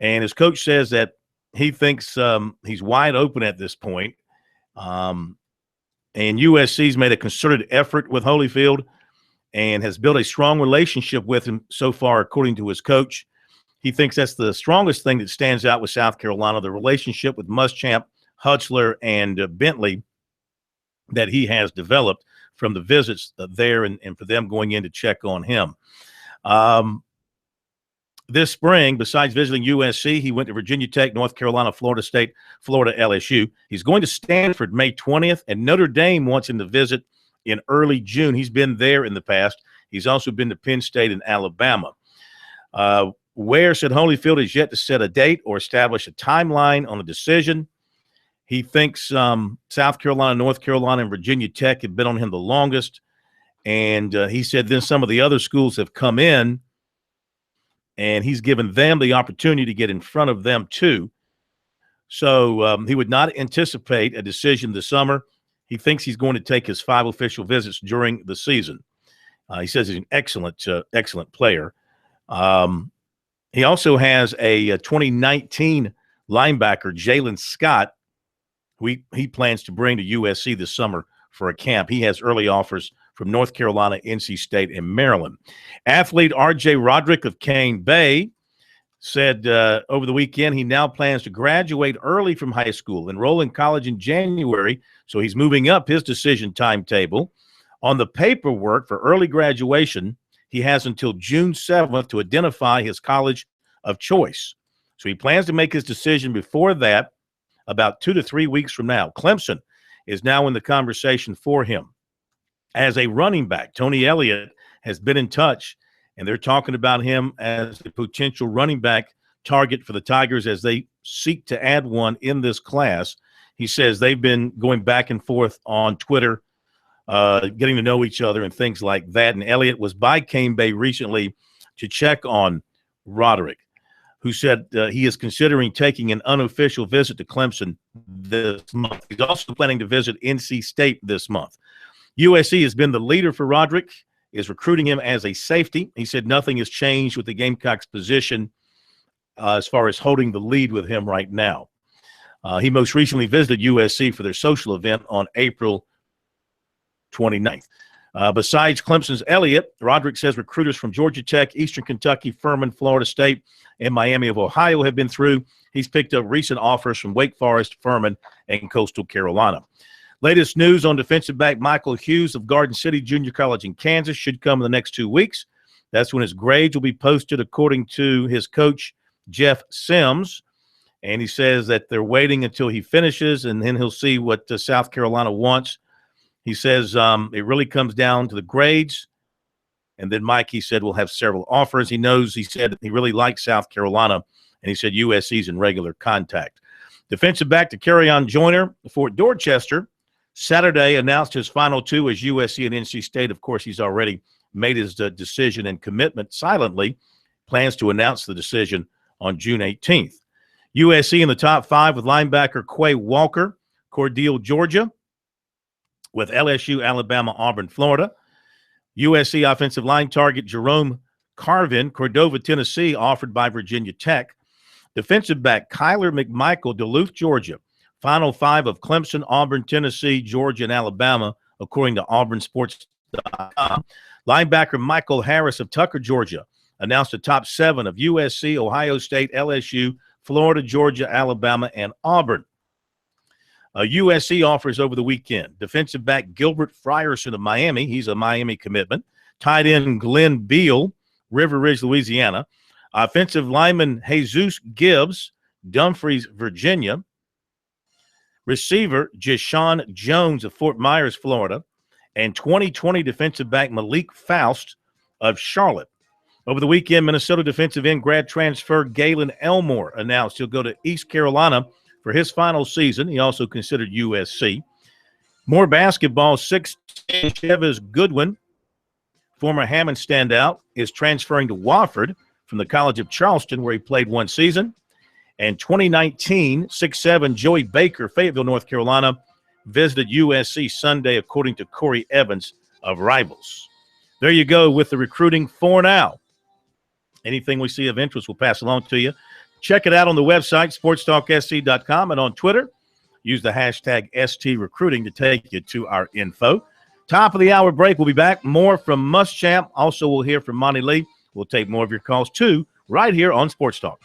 And his coach says that he thinks he's wide open at this point. And USC's made a concerted effort with Holyfield and has built a strong relationship with him so far, according to his coach. He thinks that's the strongest thing that stands out with South Carolina, the relationship with Muschamp, Hutchler, and Bentley that he has developed from the visits there and for them going in to check on him. This spring, besides visiting USC, he went to Virginia Tech, North Carolina, Florida State, Florida, LSU. He's going to Stanford May 20th, and Notre Dame wants him to visit in early June. He's been there in the past. He's also been to Penn State and Alabama. Ware said Holyfield is yet to set a date or establish a timeline on a decision. He thinks South Carolina, North Carolina, and Virginia Tech have been on him the longest. And he said then some of the other schools have come in, and he's given them the opportunity to get in front of them too. So he would not anticipate a decision this summer. He thinks he's going to take his 5 official visits during the season. He says he's an excellent player. He also has a 2019 linebacker, Jalen Scott, who he plans to bring to USC this summer for a camp. He has early offers from North Carolina, NC State, and Maryland. Athlete R.J. Roderick of Cane Bay said over the weekend he now plans to graduate early from high school, enroll in college in January, so he's moving up his decision timetable. On the paperwork for early graduation, he has until June 7th to identify his college of choice. So he plans to make his decision before that, about 2 to 3 weeks from now. Clemson is now in the conversation for him. As a running back, Tony Elliott has been in touch, and they're talking about him as a potential running back target for the Tigers as they seek to add one in this class. He says they've been going back and forth on Twitter, getting to know each other and things like that. And Elliott was by Cane Bay recently to check on Roderick, who said he is considering taking an unofficial visit to Clemson this month. He's also planning to visit NC State this month. USC has been the leader for Roderick, is recruiting him as a safety. He said nothing has changed with the Gamecocks' position as far as holding the lead with him right now. He most recently visited USC for their social event on April 29th. Besides Clemson's Elliott, Roderick says recruiters from Georgia Tech, Eastern Kentucky, Furman, Florida State, and Miami of Ohio have been through. He's picked up recent offers from Wake Forest, Furman, and Coastal Carolina. Latest news on defensive back Michael Hughes of Garden City Junior College in Kansas should come in the next 2 weeks. That's when his grades will be posted, according to his coach, Jeff Sims. And he says that they're waiting until he finishes, and then he'll see what South Carolina wants. He says it really comes down to the grades. And then Mike, he said, will have several offers. He said he really likes South Carolina, and he said USC's in regular contact. Defensive back to Kerryon Joyner for Dorchester Saturday announced his final 2 as USC and NC State. Of course, he's already made his decision and commitment silently. Plans to announce the decision on June 18th. USC in the top 5 with linebacker Quay Walker, Cordele, Georgia, with LSU, Alabama, Auburn, Florida. USC offensive line target Jerome Carvin, Cordova, Tennessee, offered by Virginia Tech. Defensive back Kyler McMichael, Duluth, Georgia. Final 5 of Clemson, Auburn, Tennessee, Georgia, and Alabama, according to AuburnSports.com. Linebacker Michael Harris of Tucker, Georgia, announced the top 7 of USC, Ohio State, LSU, Florida, Georgia, Alabama, and Auburn. USC offers over the weekend. Defensive back Gilbert Frierson of Miami. He's a Miami commitment. Tight end Glenn Beal, River Ridge, Louisiana. Offensive lineman Jesus Gibbs, Dumfries, Virginia. Receiver Jashawn Jones of Fort Myers, Florida. And 2020 defensive back Malik Faust of Charlotte. Over the weekend, Minnesota defensive end grad transfer Galen Elmore announced he'll go to East Carolina for his final season. He also considered USC. More basketball, 6'10" Chavez Goodwin, former Hammond standout, is transferring to Wofford from the College of Charleston, where he played 1 season. And 2019, 6'7" Joey Baker, Fayetteville, North Carolina, visited USC Sunday, according to Corey Evans of Rivals. There you go with the recruiting for now. Anything we see of interest, we'll pass along to you. Check it out on the website, SportsTalkSC.com, and on Twitter. Use the hashtag STRecruiting to take you to our info. Top of the hour break. We'll be back. More from Muschamp. Also, we'll hear from Monty Lee. We'll take more of your calls, too, right here on Sports Talk.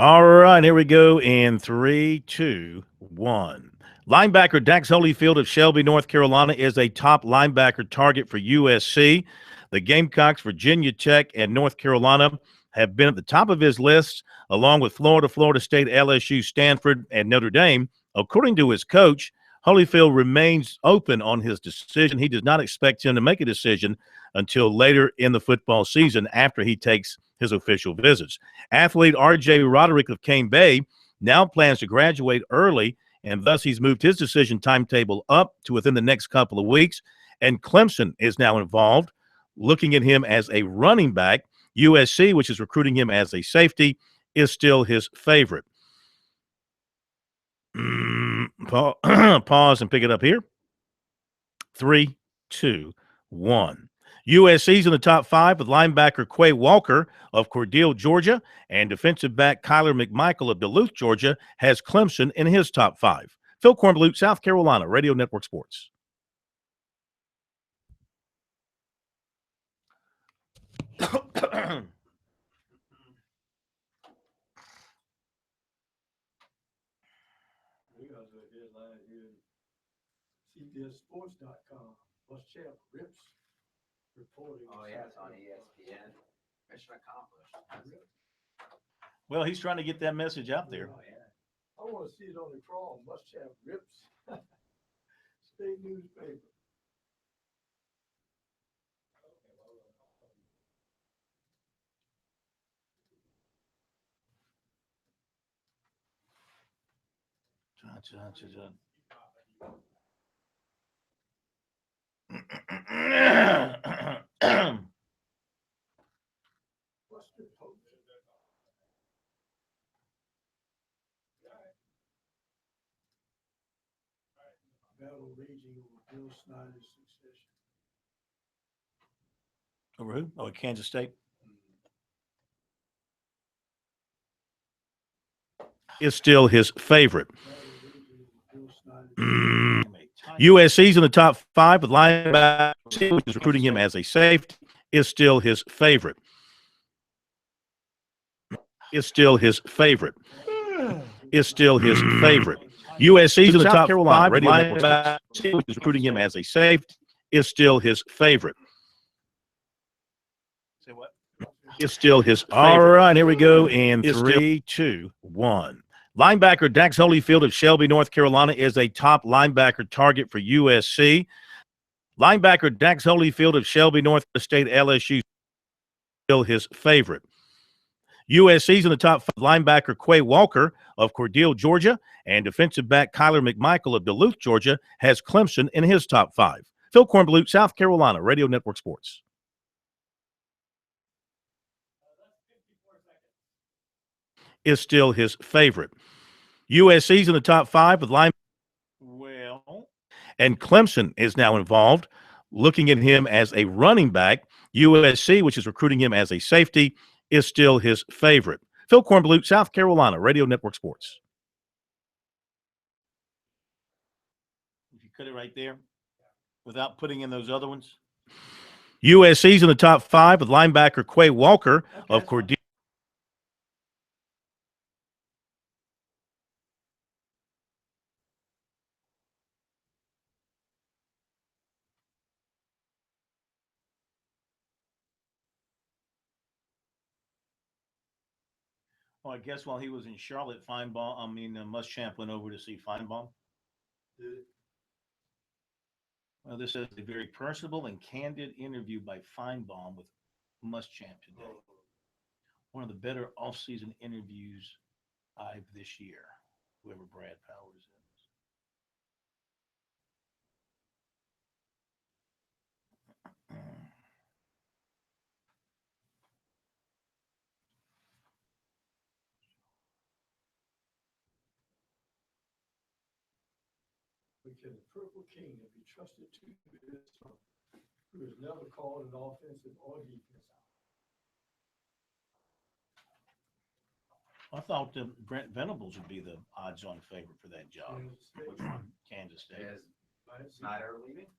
All right, here we go in 3, 2, 1. Linebacker Dax Holyfield of Shelby, North Carolina, is a top linebacker target for USC. The Gamecocks, Virginia Tech, and North Carolina have been at the top of his list, along with Florida, Florida State, LSU, Stanford, and Notre Dame. According to his coach, Holyfield remains open on his decision. He does not expect him to make a decision until later in the football season after he takes his official visits. Athlete R.J. Roderick of Cane Bay now plans to graduate early, and thus he's moved his decision timetable up to within the next couple of weeks. And Clemson is now involved, looking at him as a running back. USC, which is recruiting him as a safety, is still his favorite. Pause and pick it up here. 3, 2, 1. USC's in the top 5 with linebacker Quay Walker of Cordele, Georgia, and defensive back Kyler McMichael of Duluth, Georgia, has Clemson in his top 5. Phil Kornblut, South Carolina, Radio Network Sports. SportsTalkSC May Rips reporting. Oh, yeah, it's on ESPN. Mission accomplished. Well, he's trying to get that message out there. Oh, yeah. I want to see it on the crawl. Must-have Rips. State newspaper. Battle raging over Bill Snyder's succession. Over who? Oh, Kansas State. Is still his favorite. USC's in the top 5 with linebacker, which is recruiting him as a safety, is still his favorite. Is still his favorite. Is still his favorite. USC's in the top 5 with linebacker, which is recruiting him as a safety, is still his favorite. Say what? Is still his favorite. All right, here we go in 3, 2, 1. Linebacker Dax Holyfield of Shelby, North Carolina, is a top linebacker target for USC. Linebacker Dax Holyfield of Shelby, North State, LSU, still his favorite. USC's in the top 5. Linebacker Quay Walker of Cordele, Georgia, and defensive back Kyler McMichael of Duluth, Georgia, has Clemson in his top 5. Phil Kornblut, South Carolina, Radio Network Sports. Is still his favorite. USC's in the top 5 with line. Well, and Clemson is now involved, looking at him as a running back. USC, which is recruiting him as a safety, is still his favorite. Phil Kornblut, South Carolina, Radio Network Sports. If you cut it right there without putting in those other ones. USC's in the top 5 with linebacker Quay Walker of Cordele. Well, I guess while he was in Charlotte, Muschamp went over to see Feinbaum. Well, this is a very personable and candid interview by Feinbaum with Muschamp today. One of the better off-season interviews I've this year, whoever Brad Powers is. Can the Purple King be trusted to this who has never called an offensive or defense out? I thought Brent Venables would be the odds-on favorite for that job. Which one? Kansas State. Is Snyder leaving?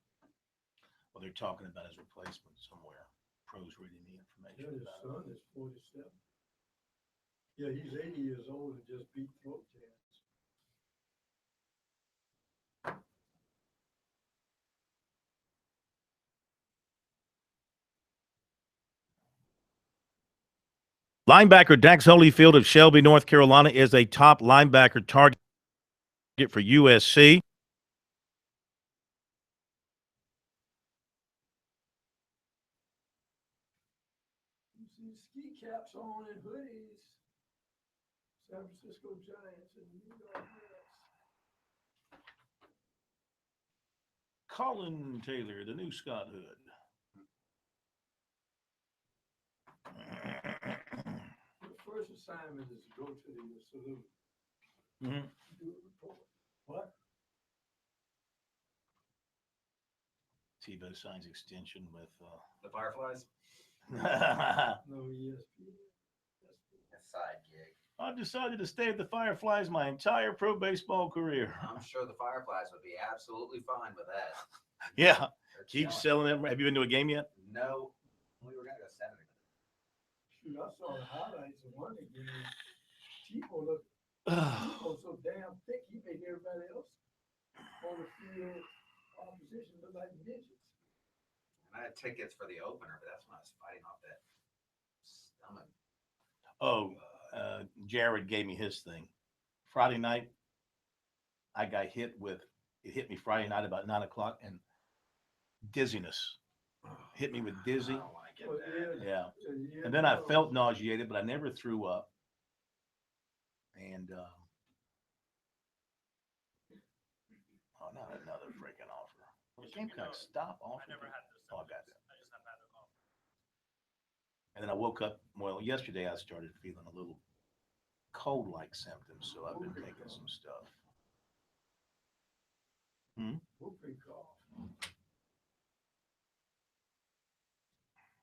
Well, they're talking about his replacement somewhere. Pros reading the information His about son it. is 47. Yeah, he's 80 years old and just beat throat cancer. Linebacker Dax Holyfield of Shelby, North Carolina, is a top linebacker target for USC. Ski caps on and hoodies. San Francisco Giants and New York Jets. Colin Taylor, the new Scott Hood. The first assignment is to go to the saloon. Mm-hmm. Do a report. What? Tebow signs extension with The Fireflies? No, ESPN. A side gig. I've decided to stay at the Fireflies my entire pro baseball career. I'm sure the Fireflies would be absolutely fine with that. Yeah. They're Keep chilling. selling them. Have you been to a game yet? No, we were going to go Saturday. Shoot, I saw the highlights of one of the games. Tebow looked so damn thick, he made everybody else on the field opposition look like midgets. And I had tickets for the opener, but that's when I was fighting off that stomach. Oh, Jared gave me his thing. Friday night, I got hit me Friday night about 9 o'clock and dizziness. Hit me with dizzy. Oh, I get that. Yeah. And then I felt nauseated, but I never threw up. And, oh, not another freaking offer. The game kind of stop offer. I got that. And then I woke up, well, yesterday I started feeling a little cold-like symptoms, so I've been taking some stuff. Whooping cough.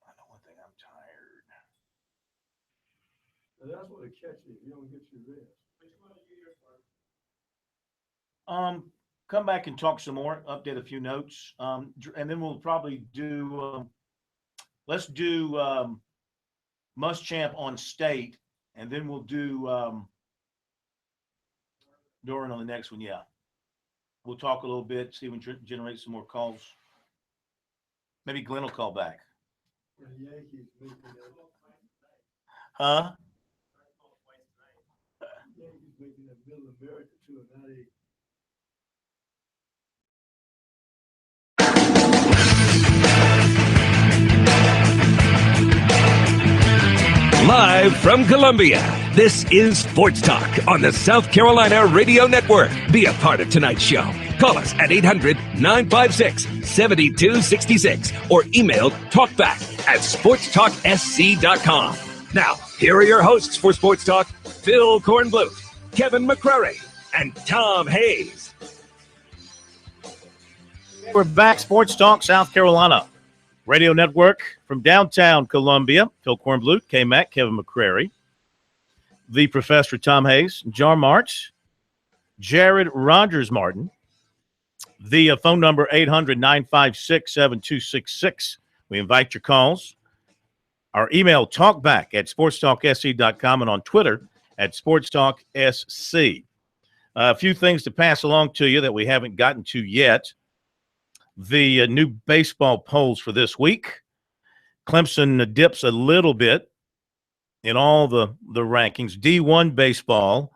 I know one thing, I'm tired. And that's what it catches if you don't get your rest. Come back and talk some more, update a few notes. And then we'll probably do, let's do Muschamp on state, and then we'll do Doran on the next one. Yeah. We'll talk a little bit, see if we can generate some more calls. Maybe Glenn will call back. The Yankees making that. Huh? Yankees making that Middle America tour. Now they Live from Columbia, this is Sports Talk on the South Carolina Radio Network. Be a part of tonight's show. Call us at 800-956-7266 or email talkback@sportstalksc.com. Now, here are your hosts for Sports Talk, Phil Kornblut, Kevin McCrary, and Tom Hayes. We're back, Sports Talk, South Carolina Radio Network from downtown Columbia. Phil Kornblut, K-Mac, Kevin McCrary, the Professor Tom Hayes, Jar March, Jared Rogers Martin. The phone number 800-956-7266. We invite your calls. Our email, talkback@sportstalksc.com, and on Twitter @sportstalksc. A few things to pass along to you that we haven't gotten to yet. The new baseball polls for this week. Clemson dips a little bit in all the rankings. D1 baseball,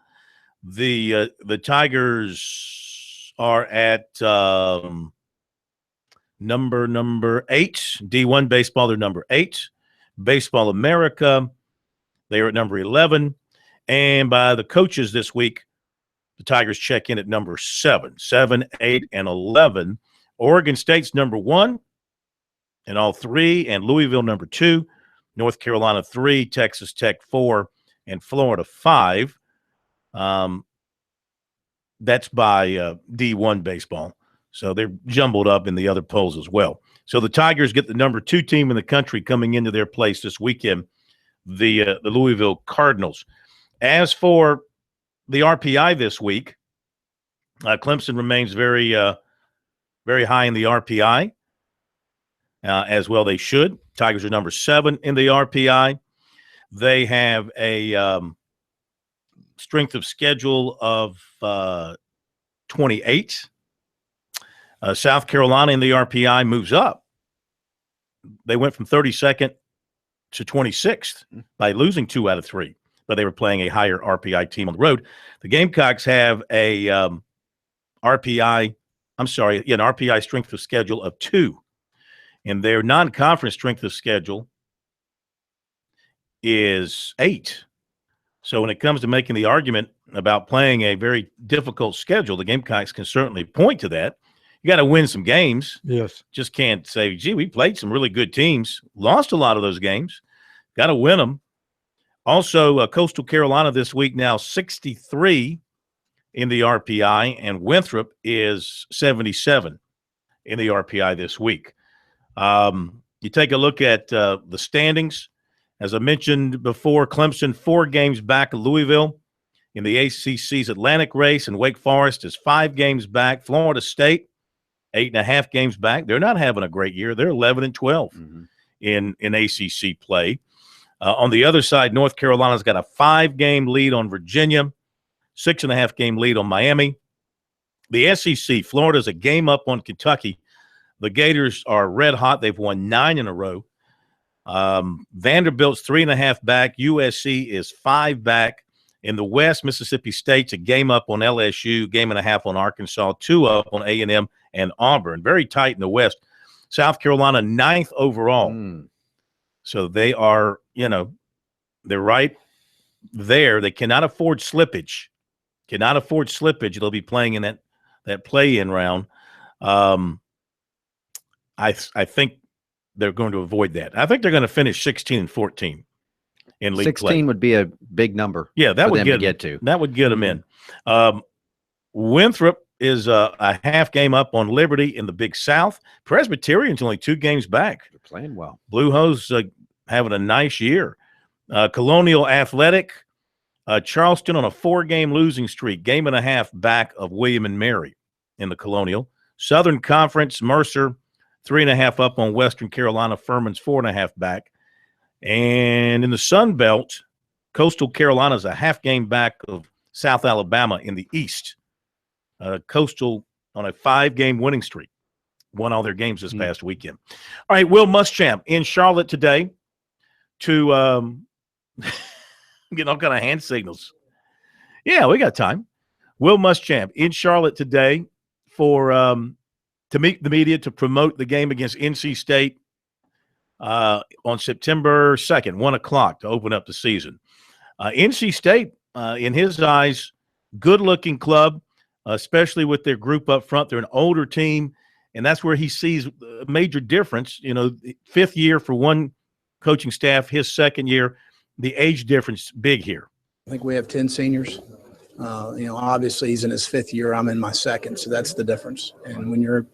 the Tigers are at number 8. D1 baseball, they're number 8. Baseball America, they are at number 11. And by the coaches this week, the Tigers check in at number 7, 8, and 11. Oregon State's number 1 in all 3, and Louisville number 2, North Carolina 3, Texas Tech 4, and Florida 5. That's by D1 baseball. So they're jumbled up in the other polls as well. So the Tigers get the number 2 team in the country coming into their place this weekend, the Louisville Cardinals. As for the RPI this week, Clemson remains very high in the RPI, as well they should. Tigers are number 7 in the RPI. They have a strength of schedule of 28. South Carolina in the RPI moves up. They went from 32nd to 26th by losing 2 out of 3, but they were playing a higher RPI team on the road. The Gamecocks have a an RPI strength of schedule of 2, and their non-conference strength of schedule is 8. So when it comes to making the argument about playing a very difficult schedule, the Gamecocks can certainly point to that. You got to win some games. Yes. Just can't say, gee, we played some really good teams, lost a lot of those games. Got to win them. Also, Coastal Carolina this week now 63 in the RPI, and Winthrop is 77 in the RPI this week. You take a look at the standings. As I mentioned before, Clemson 4 games back of Louisville in the ACC's Atlantic race, and Wake Forest is 5 games back. Florida State, 8.5 games back. They're not having a great year. They're 11-12 in ACC play. On the other side, North Carolina's got a 5-game lead on Virginia, 6.5 game lead on Miami. The SEC, Florida's a game up on Kentucky. The Gators are red hot. They've won 9 in a row. Vanderbilt's 3.5 back. USC is 5 back. In the West, Mississippi State's a game up on LSU, 1.5 on Arkansas, 2 up on A&M and Auburn. Very tight in the West. South Carolina 9th overall. So they are, they're right there. They cannot afford slippage. They'll be playing in that play-in round. I think they're going to avoid that. I think they're going to finish 16-14 in league 16 play. would be a big number. Yeah, that would get to. That would get them in. Winthrop is a half game up on Liberty in the Big South. Presbyterian's only 2 games back. They're playing well. Blue Hose having a nice year. Colonial Athletic, Charleston on a 4-game losing streak, 1.5 back of William and Mary in the Colonial. Southern Conference, Mercer, 3.5 up on Western Carolina. Furman's 4.5 back. And in the Sun Belt, Coastal Carolina's a half game back of South Alabama in the East. Coastal on a 5-game winning streak. Won all their games this past weekend. All right, Will Muschamp in Charlotte today to get all kind of hand signals. Yeah, we got time. Will Muschamp in Charlotte today for to meet the media to promote the game against NC State on September 2nd, 1 o'clock to open up the season. NC State, in his eyes, good-looking club, especially with their group up front. They're an older team, and that's where he sees a major difference. 5th year for one coaching staff, his 2nd year, the age difference big here. I think we have 10 seniors. Obviously he's in his 5th year. I'm in my 2nd, so that's the difference. And when you're,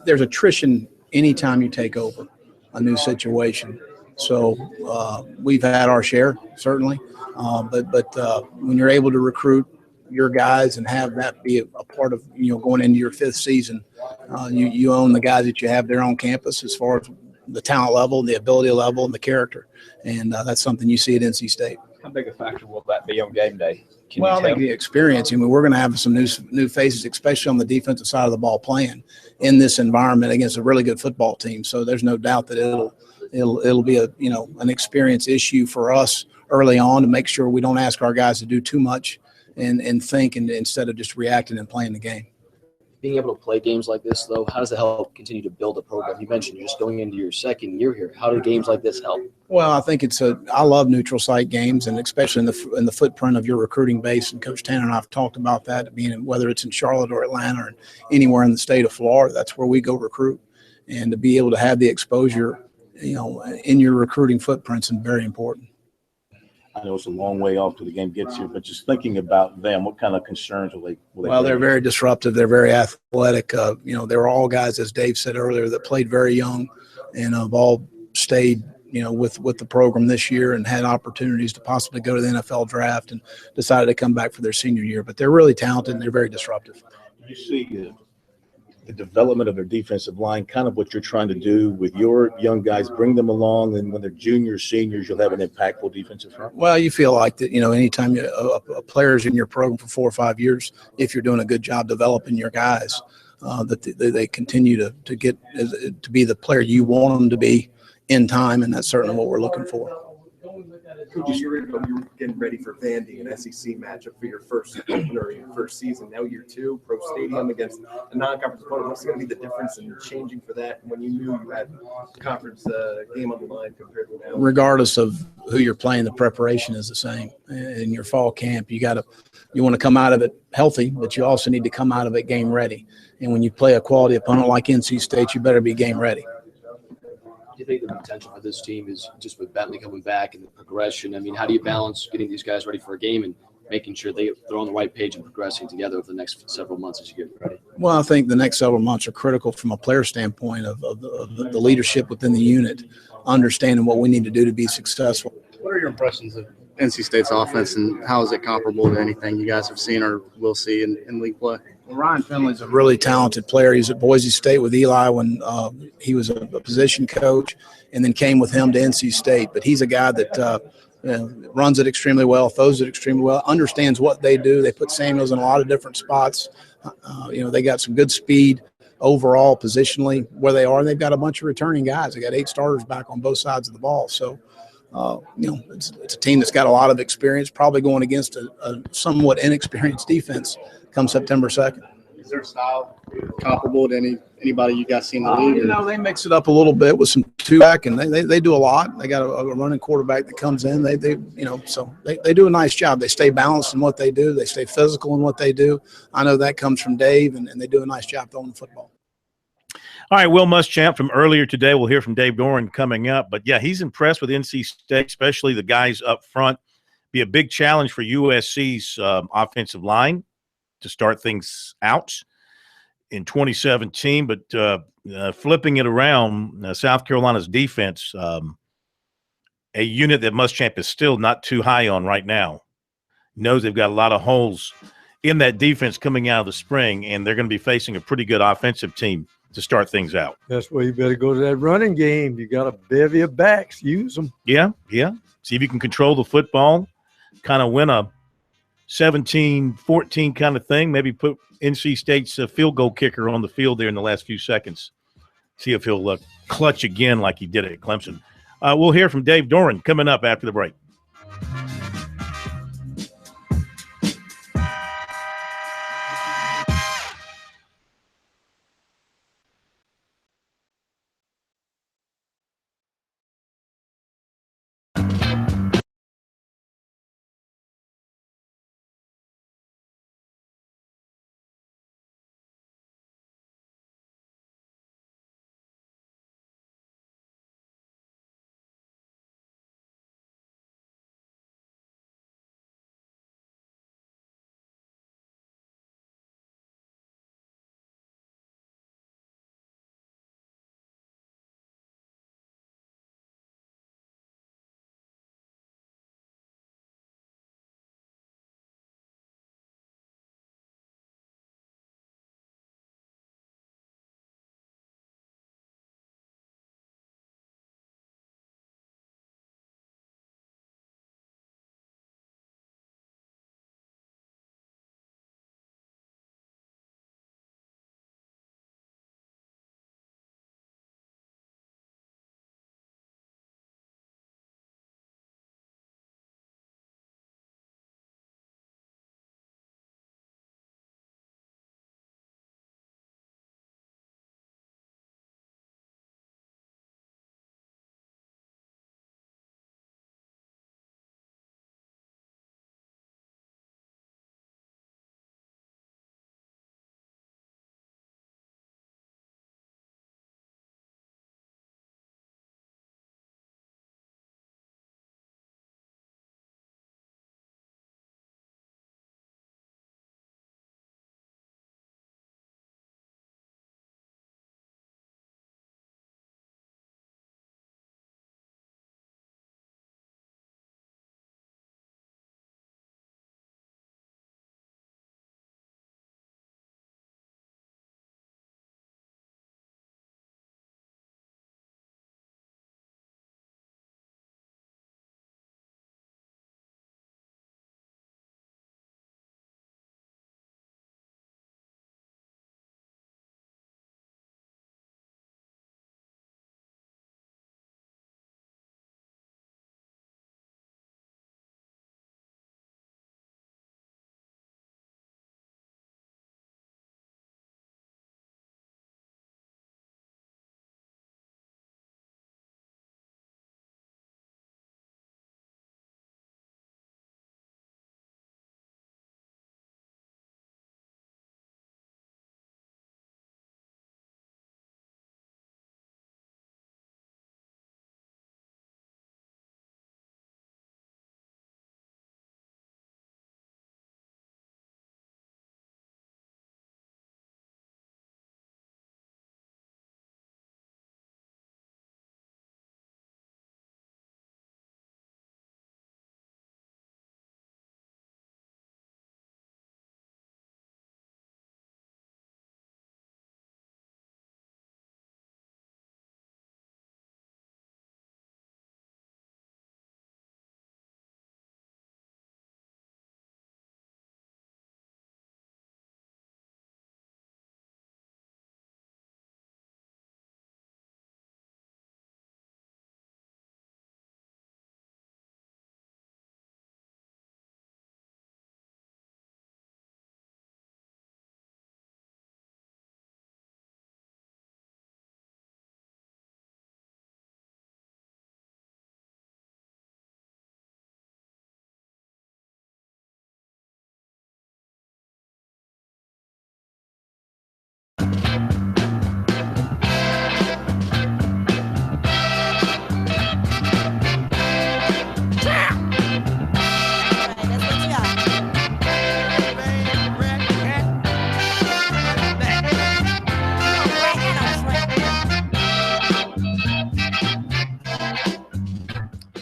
there's attrition anytime you take over a new situation. So we've had our share, certainly. But when you're able to recruit your guys and have that be a part of, going into your 5th season, you own the guys that you have there on campus as far as the talent level, the ability level, and the character. And that's something you see at NC State. How big a factor will that be on game day? I think the experience. We're going to have some new faces, especially on the defensive side of the ball, playing in this environment against a really good football team. So there's no doubt that it'll be an experience issue for us early on to make sure we don't ask our guys to do too much and think instead of just reacting and playing the game. Being able to play games like this, though, how does it help continue to build a program? You mentioned you're just going into your 2nd year here. How do games like this help? Well, I think I love neutral site games, and especially in the footprint of your recruiting base. And Coach Tanner and I have talked about that, whether it's in Charlotte or Atlanta or anywhere in the state of Florida. That's where we go recruit, and to be able to have the exposure, in your recruiting footprints is very important. I know it's a long way off till the game gets here, but just thinking about them, what kind of concerns will they Well, they're very disruptive. They're very athletic. They're all guys, as Dave said earlier, that played very young and have all stayed, with the program this year and had opportunities to possibly go to the NFL draft and decided to come back for their senior year. But they're really talented and they're very disruptive. You see the development of their defensive line, kind of what you're trying to do with your young guys, bring them along, and when they're juniors, seniors, you'll have an impactful defensive front? Well, you feel like that, anytime a player's in your program for 4 or 5 years, if you're doing a good job developing your guys, that they continue to get to be the player you want them to be in time, and that's certainly what we're looking for. Coach, a year ago, you were getting ready for Vandy, an SEC matchup for your first opener, your first season. Now year 2, Pro Stadium against a non-conference opponent. What's going to be the difference in changing for that when you knew you had a conference game on the line compared to now? Regardless of who you're playing, the preparation is the same. In your fall camp, you want to come out of it healthy, but you also need to come out of it game ready. And when you play a quality opponent like NC State, you better be game ready. Do you think the potential for this team is just with Bentley coming back and the progression? I mean, how do you balance getting these guys ready for a game and making sure they're on the right page and progressing together over the next several months as you get ready? Well, I think the next several months are critical from a player standpoint of the leadership within the unit, understanding what we need to do to be successful. What are your impressions of NC State's offense, and how is it comparable to anything you guys have seen or will see in league play? Well, Ryan Finley's a really talented player. He's at Boise State with Eli when he was a position coach, and then came with him to NC State. But he's a guy that runs it extremely well, throws it extremely well, understands what they do. They put Samuels in a lot of different spots. They got some good speed overall positionally where they are, and they've got a bunch of returning guys. They got 8 starters back on both sides of the ball. So, it's a team that's got a lot of experience, probably going against a somewhat inexperienced defense come September 2nd. Is their style comparable to anybody you guys seen in the league? They mix it up a little bit with some two-back, and they do a lot. They got a running quarterback that comes in. They do a nice job. They stay balanced in what they do. They stay physical in what they do. I know that comes from Dave, and they do a nice job throwing the football. All right, Will Muschamp from earlier today. We'll hear from Dave Doran coming up. But, yeah, he's impressed with NC State, especially the guys up front. Be a big challenge for USC's offensive line to start things out in 2017. But flipping it around, South Carolina's defense, a unit that Muschamp is still not too high on right now, knows they've got a lot of holes in that defense coming out of the spring, and they're going to be facing a pretty good offensive team to start things out. That's why you better go to that running game. You got a bevy of backs. Use them. Yeah. See if you can control the football, kind of win a 17-14 kind of thing. Maybe put NC State's field goal kicker on the field there in the last few seconds. See if he'll clutch again like he did at Clemson. We'll hear from Dave Doran coming up after the break.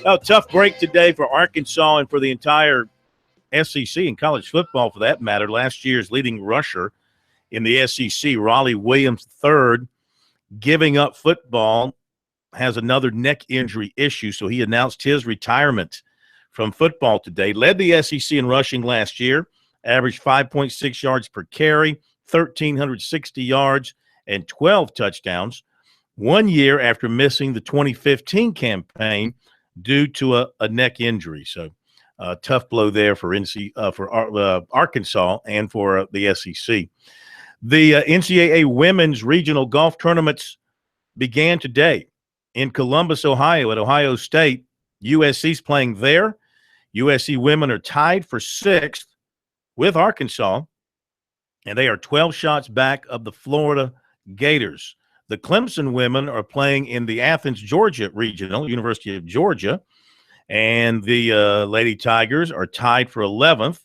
Oh, tough break today for Arkansas and for the entire SEC and college football for that matter. Last year's leading rusher in the SEC, Raleigh Williams III, giving up football, has another neck injury issue, so he announced his retirement from football today. Led the SEC in rushing last year, averaged 5.6 yards per carry, 1,360 yards, and 12 touchdowns. 1 year after missing the 2015 campaign due to a neck injury. So tough blow there for Arkansas and for the SEC. The NCAA women's regional golf tournaments began today in Columbus, Ohio at Ohio State. USC's playing there. USC women are tied for 6th with Arkansas, and they are 12 shots back of the Florida Gators. The Clemson women are playing in the Athens, Georgia regional, University of Georgia, and the Lady Tigers are tied for 11th,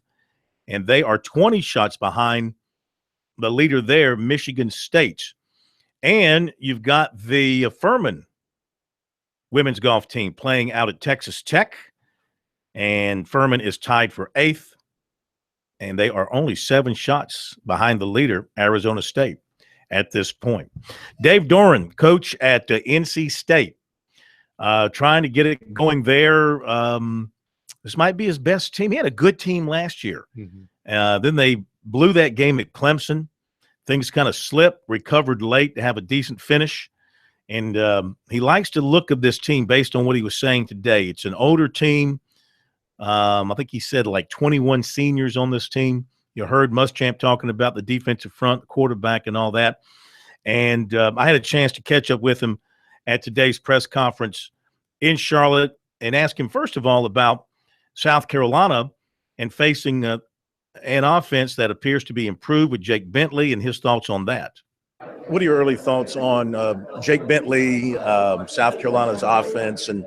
and they are 20 shots behind the leader there, Michigan State. And you've got the Furman women's golf team playing out at Texas Tech, and Furman is tied for 8th, and they are only 7 shots behind the leader, Arizona State, at this point. Dave Doran, coach at NC State, trying to get it going there. This might be his best team. He had a good team last year. Then they blew that game at Clemson. Things kind of slipped, recovered late to have a decent finish. And he likes to look at this team based on what he was saying today. It's an older team. I think he said like 21 seniors on this team. You heard Muschamp talking about the defensive front, the quarterback, and all that. And I had a chance to catch up with him at today's press conference in Charlotte and ask him, first of all, about South Carolina and facing an offense that appears to be improved with Jake Bentley and his thoughts on that. What are your early thoughts on Jake Bentley, South Carolina's offense, and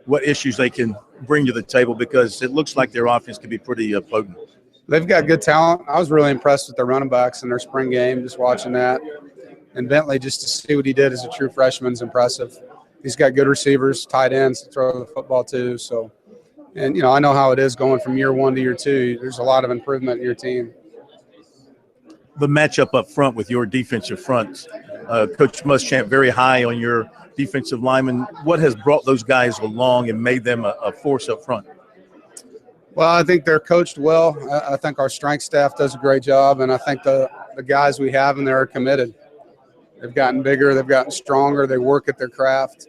what issues they can bring to the table? Because it looks like their offense could be pretty potent. They've got good talent. I was really impressed with their running backs in their spring game, just watching that. And Bentley, just to see what he did as a true freshman is impressive. He's got good receivers, tight ends to throw the football to. So, and, you know, I know how it is going from year 1 to year 2. There's a lot of improvement in your team. The matchup up front with your defensive front, Coach Muschamp very high on your defensive linemen. What has brought those guys along and made them a force up front? Well, I think they're coached well. I think our strength staff does a great job, and I think the guys we have in there are committed. They've gotten bigger. They've gotten stronger. They work at their craft,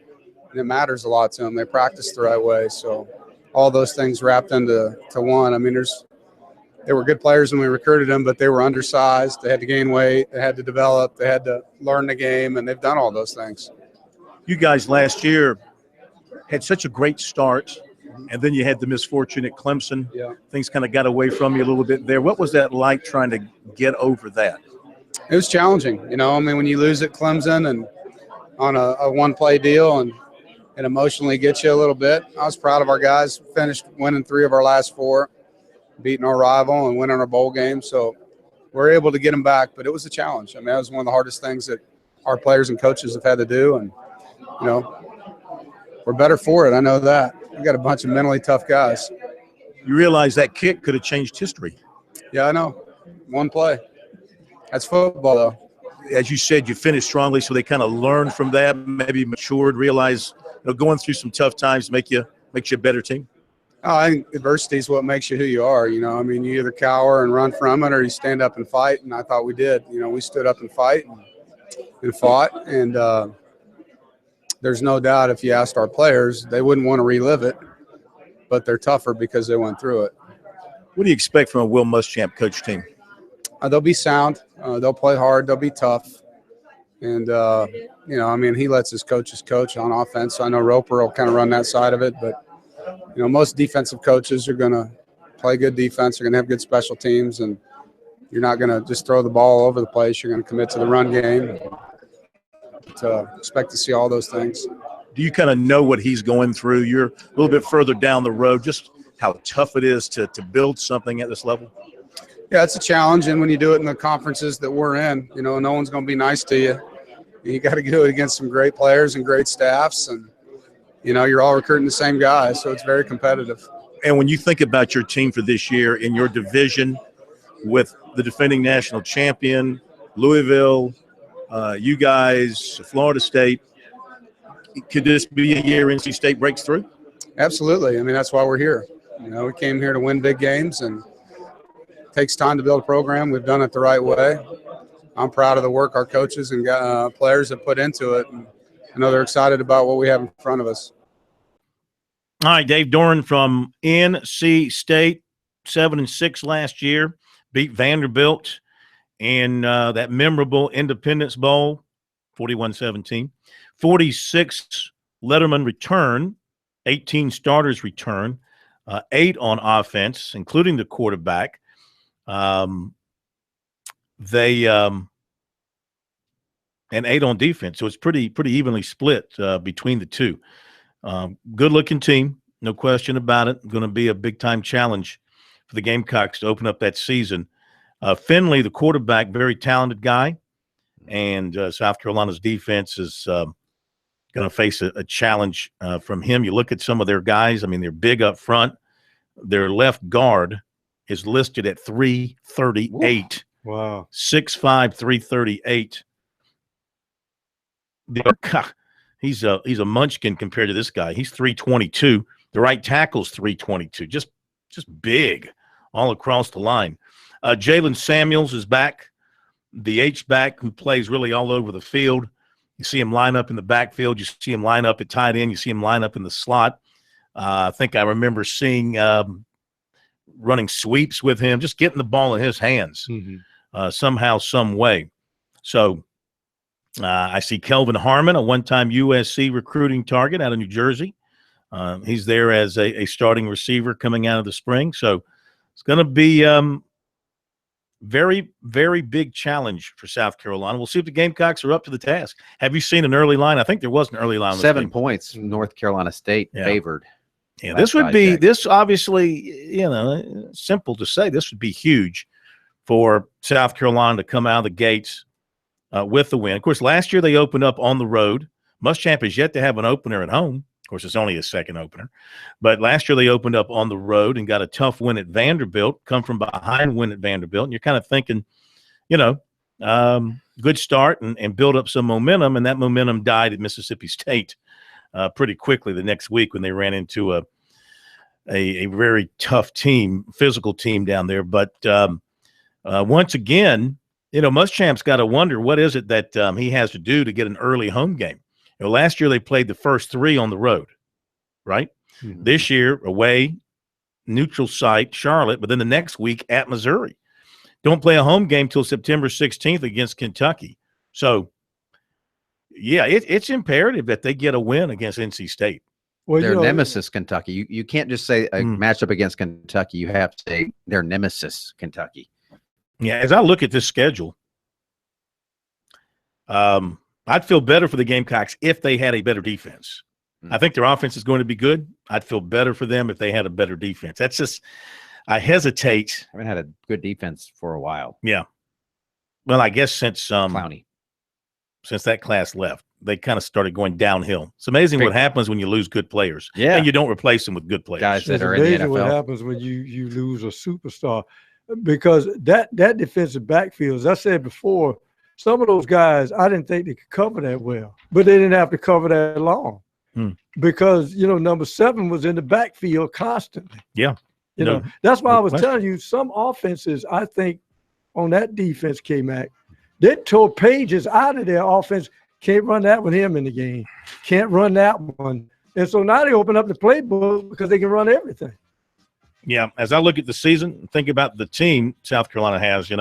and it matters a lot to them. They practice the right way. So all those things wrapped into one. I mean, they were good players when we recruited them, but they were undersized. They had to gain weight. They had to develop. They had to learn the game, and they've done all those things. You guys last year had such a great start, and then you had the misfortune at Clemson. Yeah. Things kind of got away from you a little bit there. What was that like trying to get over that? It was challenging. You know, I mean, when you lose at Clemson and on a one-play deal and it emotionally gets you a little bit. I was proud of our guys. Finished winning 3 of our last 4, beating our rival and winning our bowl game. So we're able to get them back, but it was a challenge. I mean, that was one of the hardest things that our players and coaches have had to do. And, you know, we're better for it. I know that. We got a bunch of mentally tough guys. You realize that kick could have changed history. Yeah, I know. One play. That's football, though. As you said, you finished strongly, so they kind of learned from that, maybe matured, realized, you know, going through some tough times makes you a better team. Oh, I think adversity is what makes you who you are. You know, I mean, you either cower and run from it or you stand up and fight, and I thought we did. You know, we stood up and fight and fought, and there's no doubt if you asked our players, they wouldn't want to relive it, but they're tougher because they went through it. What do you expect from a Will Muschamp coach team? They'll be sound. They'll play hard. They'll be tough. And, you know, I mean, he lets his coaches coach on offense. So I know Roper will kind of run that side of it. But, you know, most defensive coaches are going to play good defense. They're going to have good special teams. And you're not going to just throw the ball all over the place. You're going to commit to the run game. To expect to see all those things. Do you kind of know what he's going through? You're a little bit further down the road, just how tough it is to build something at this level? Yeah, it's a challenge, and when you do it in the conferences that we're in, you know, no one's going to be nice to you. You got to do it against some great players and great staffs, and you know, you're all recruiting the same guys, so it's very competitive. And when you think about your team for this year in your division with the defending national champion, Louisville, you guys, Florida State, could this be a year NC State breaks through? Absolutely. I mean, that's why we're here. You know, we came here to win big games, and it takes time to build a program. We've done it the right way. I'm proud of the work our coaches and players have put into it. And I know they're excited about what we have in front of us. All right, Dave Doran from NC State, 7-6 last year, beat Vanderbilt in that memorable Independence Bowl, 41-17. 46 Letterman return, 18 starters return, 8 on offense, including the quarterback. And 8 on defense, so it's pretty evenly split between the two. Good-looking team, no question about it. Going to be a big-time challenge for the Gamecocks to open up that season. Finley, the quarterback, very talented guy, and South Carolina's defense is going to face a challenge from him. You look at some of their guys. I mean, they're big up front. Their left guard is listed at 338. Wow. 6'5", 338. He's a munchkin compared to this guy. He's 322. The right tackle's 322. Just big all across the line. Jalen Samuels is back, the H-back who plays really all over the field. You see him line up in the backfield. You see him line up at tight end. You see him line up in the slot. I think I remember seeing running sweeps with him, just getting the ball in his hands somehow, some way. So I see Kelvin Harmon, a one-time USC recruiting target out of New Jersey. He's there as a starting receiver coming out of the spring. So it's going to be very, very big challenge for South Carolina. We'll see if the Gamecocks are up to the task. Have you seen an early line? I think there was an early line. 7 points, North Carolina State favored. Yeah, this would be, this obviously, simple to say, this would be huge for South Carolina to come out of the gates with the win. Of course, last year they opened up on the road. Muschamp has yet to have an opener at home. Of course, it's only his second opener. But last year they opened up on the road and got a tough win at Vanderbilt, come from behind win at Vanderbilt. And you're kind of thinking, good start and build up some momentum. And that momentum died at Mississippi State pretty quickly the next week when they ran into a very tough team, physical team down there. But once again, Muschamp's got to wonder what is it that he has to do to get an early home game. Last year they played the first 3 on the road, right? Mm-hmm. This year, away, neutral site, Charlotte, but then the next week at Missouri. Don't play a home game till September 16th against Kentucky. So, yeah, it's imperative that they get a win against NC State. Well, their nemesis, Kentucky. You can't just say a matchup against Kentucky. You have to say their nemesis, Kentucky. Yeah, as I look at this schedule, I'd feel better for the Gamecocks if they had a better defense. I think their offense is going to be good. I'd feel better for them if they had a better defense. That's just – I hesitate. I haven't had a good defense for a while. Yeah. Well, I guess since Clowney. Since that class left, they kind of started going downhill. It's amazing what happens when you lose good players. Yeah. And you don't replace them with good players. Guys that are in the NFL. What happens when you lose a superstar. Because that defensive backfield, as I said before, some of those guys, I didn't think they could cover that well, but they didn't have to cover that long because, number 7 was in the backfield constantly. Yeah. That's why I was telling you some offenses, I think, on that defense, K-Mac, they tore pages out of their offense. Can't run that with him in the game. Can't run that one. And so now they open up the playbook because they can run everything. Yeah. As I look at the season, think about the team South Carolina has,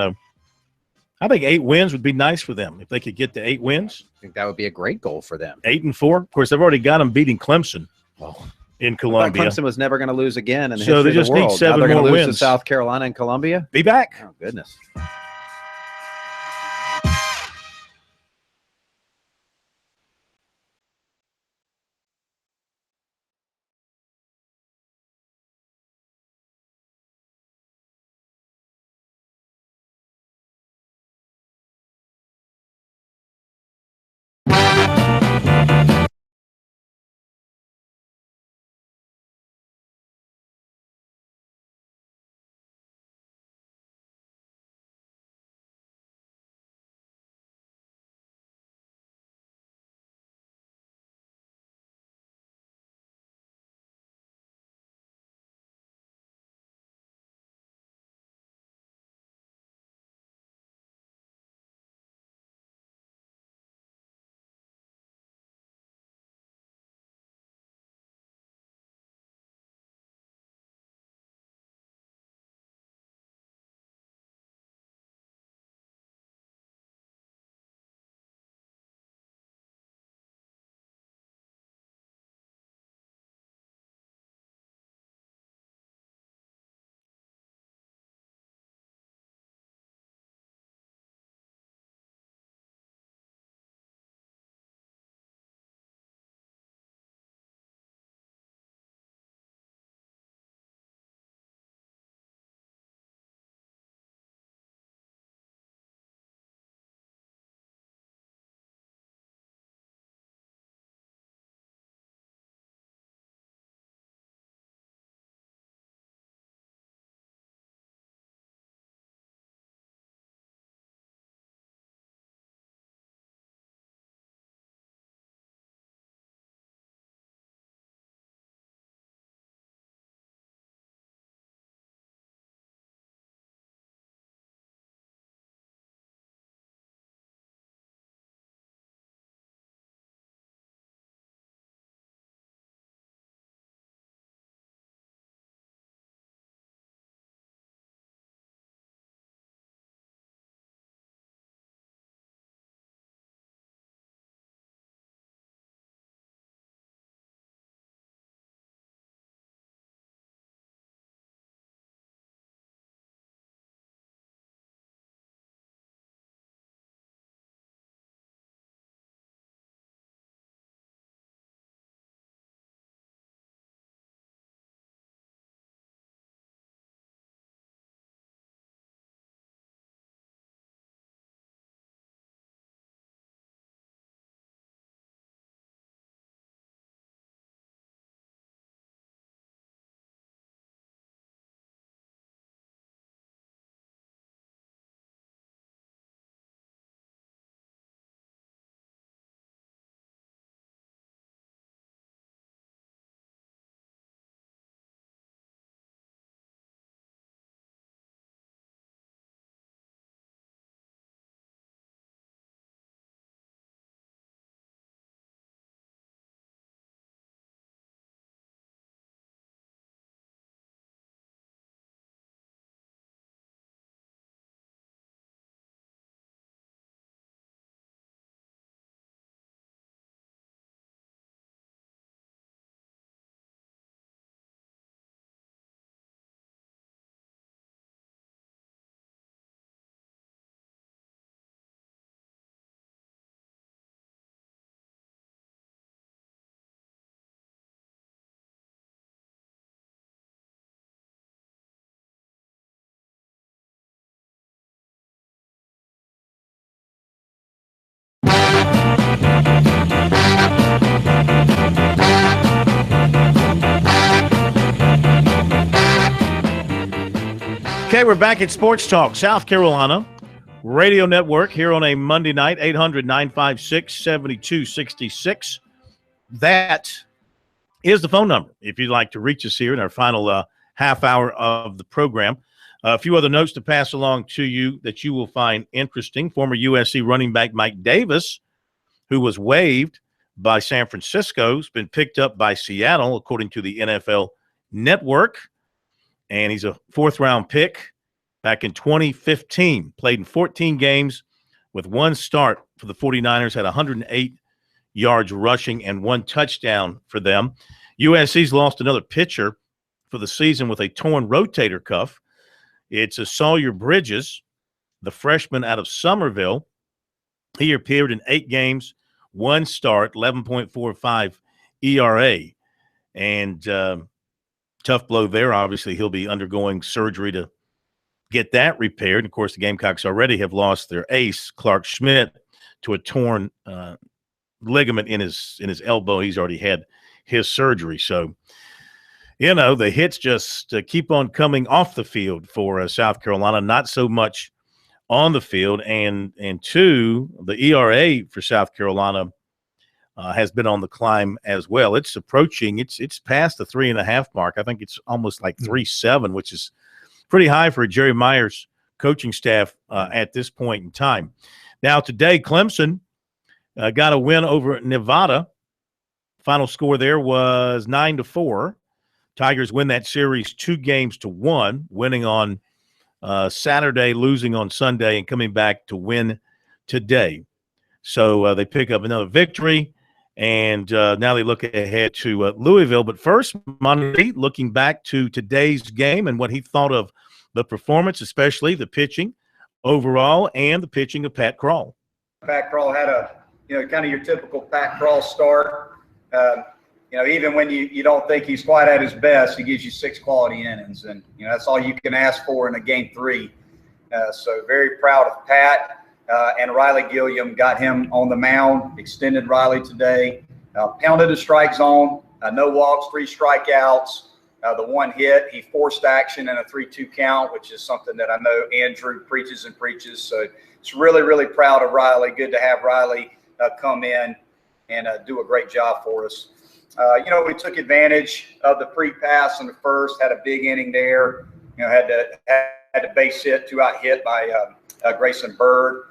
I think 8 wins would be nice for them if they could get to 8 wins. I think that would be a great goal for them. 8-4. Of course, they've already got them beating Clemson in Columbia. Clemson was never going to lose again in the history of the world. So they just need 7 now they're more lose wins. To South Carolina and Columbia. Be back. Oh, goodness. Okay, we're back at Sports Talk, South Carolina Radio Network here on a Monday night, 800-956-7266. That is the phone number if you'd like to reach us here in our final half hour of the program. A few other notes to pass along to you that you will find interesting. Former USC running back Mike Davis, who was waived by San Francisco, has been picked up by Seattle, according to the NFL Network. And he's a fourth-round pick back in 2015. Played in 14 games with one start for the 49ers, had 108 yards rushing and one touchdown for them. USC's lost another pitcher for the season with a torn rotator cuff. It's a Sawyer Bridges, the freshman out of Somerville. He appeared in 8 games, one start, 11.45 ERA. And tough blow there. Obviously, he'll be undergoing surgery to get that repaired. And of course, the Gamecocks already have lost their ace, Clark Schmidt, to a torn ligament in his elbow. He's already had his surgery. So, you know, the hits just keep on coming off the field for South Carolina, not so much on the field. And two, the ERA for South Carolina has been on the climb as well. It's approaching, it's past the 3.5 mark. I think it's almost like 3.7, which is pretty high for Jerry Myers' coaching staff at this point in time. Now, today, Clemson got a win over Nevada. Final score there was 9-4. Tigers win that series 2-1, winning on Saturday, losing on Sunday, and coming back to win today. So they pick up another victory, and now they look ahead to Louisville. But first, Monty, looking back to today's game and what he thought of the performance, especially the pitching overall and the pitching of Pat Krall. Pat Krall had kind of your typical Pat Krall start. Even when you don't think he's quite at his best, he gives you 6 quality innings, and that's all you can ask for in a game 3. So very proud of Pat. And Riley Gilliam got him on the mound, extended Riley today, pounded the strike zone, no walks, 3 strikeouts, the 1 hit. He forced action in a 3-2 count, which is something that I know Andrew preaches and preaches. So it's really, really proud of Riley. Good to have Riley come in and do a great job for us. We took advantage of the pre-pass in the first, had a big inning there. Had to base hit, 2-out hit by Grayson Bird.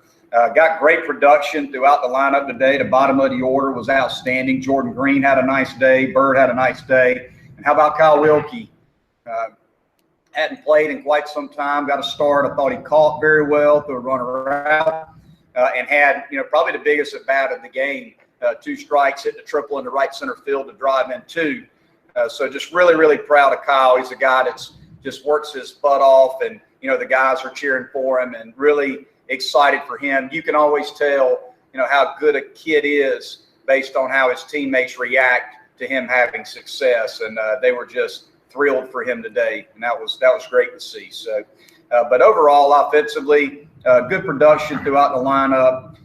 Got great production throughout the lineup today. The bottom of the order was outstanding. Jordan Green had a nice day. Bird had a nice day. And how about Kyle Wilkie? Hadn't played in quite some time. Got a start. I thought he caught very well, threw a runner out, and had probably the biggest at bat of the game. 2 strikes, hit the triple in the right center field to drive in 2. So just really, really proud of Kyle. He's a guy that's just works his butt off, and the guys are cheering for him and really excited for him. You can always tell, how good a kid is based on how his teammates react to him having success, and they were just thrilled for him today, and that was great to see. So, but overall, offensively, good production throughout the lineup.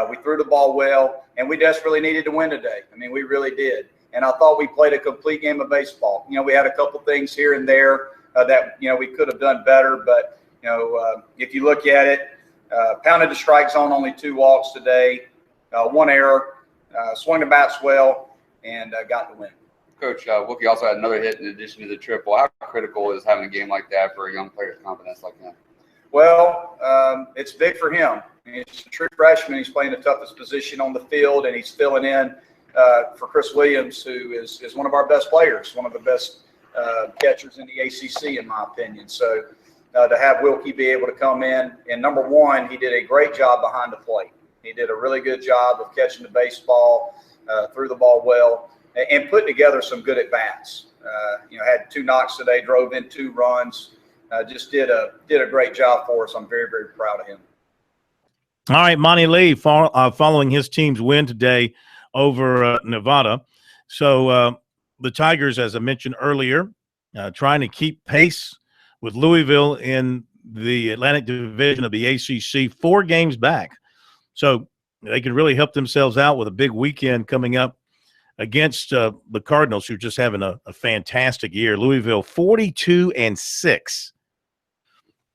We threw the ball well, and we desperately needed to win today. I mean, we really did, and I thought we played a complete game of baseball. We had a couple things here and there that we could have done better, but if you look at it. Pounded the strike zone, only 2 walks today, 1 error, swung the bats well, and got the win. Coach, Wilkie also had another hit in addition to the triple. How critical is having a game like that for a young player's confidence like that? Well, it's big for him. He's a true freshman. He's playing the toughest position on the field, and he's filling in for Chris Williams, who is one of our best players, one of the best catchers in the ACC, in my opinion. So, to have Wilkie be able to come in, and number one, he did a great job behind the plate. He did a really good job of catching the baseball, threw the ball well, and put together some good at-bats. Had 2 knocks today, drove in 2 runs, just did a great job for us. I'm very, very proud of him. All right, Monty Lee, following his team's win today over Nevada. So the Tigers, as I mentioned earlier, trying to keep pace with Louisville in the Atlantic Division of the ACC, 4 games back. So they can really help themselves out with a big weekend coming up against the Cardinals, who are just having a fantastic year. Louisville 42-6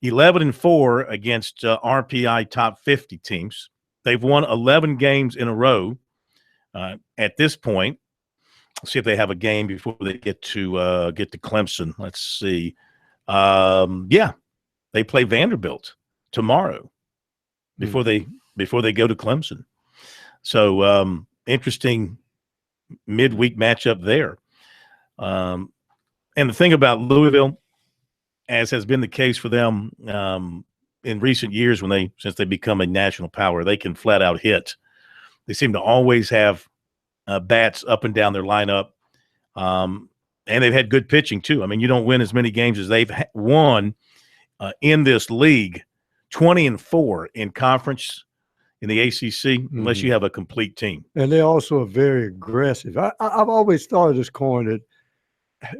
11-4 against RPI top 50 teams. They've won 11 games in a row at this point. Let's see if they have a game before they get to Clemson. Let's see. Yeah, they play Vanderbilt tomorrow before they go to Clemson. So interesting midweek matchup there. And the thing about Louisville, as has been the case for them in recent years, since they become a national power, they can flat out hit. They seem to always have bats up and down their lineup, and they've had good pitching too. I mean, you don't win as many games as they've won in this league. 20-4 in conference in the ACC, unless you have a complete team. And they also are very aggressive. I've always thought of this coin that,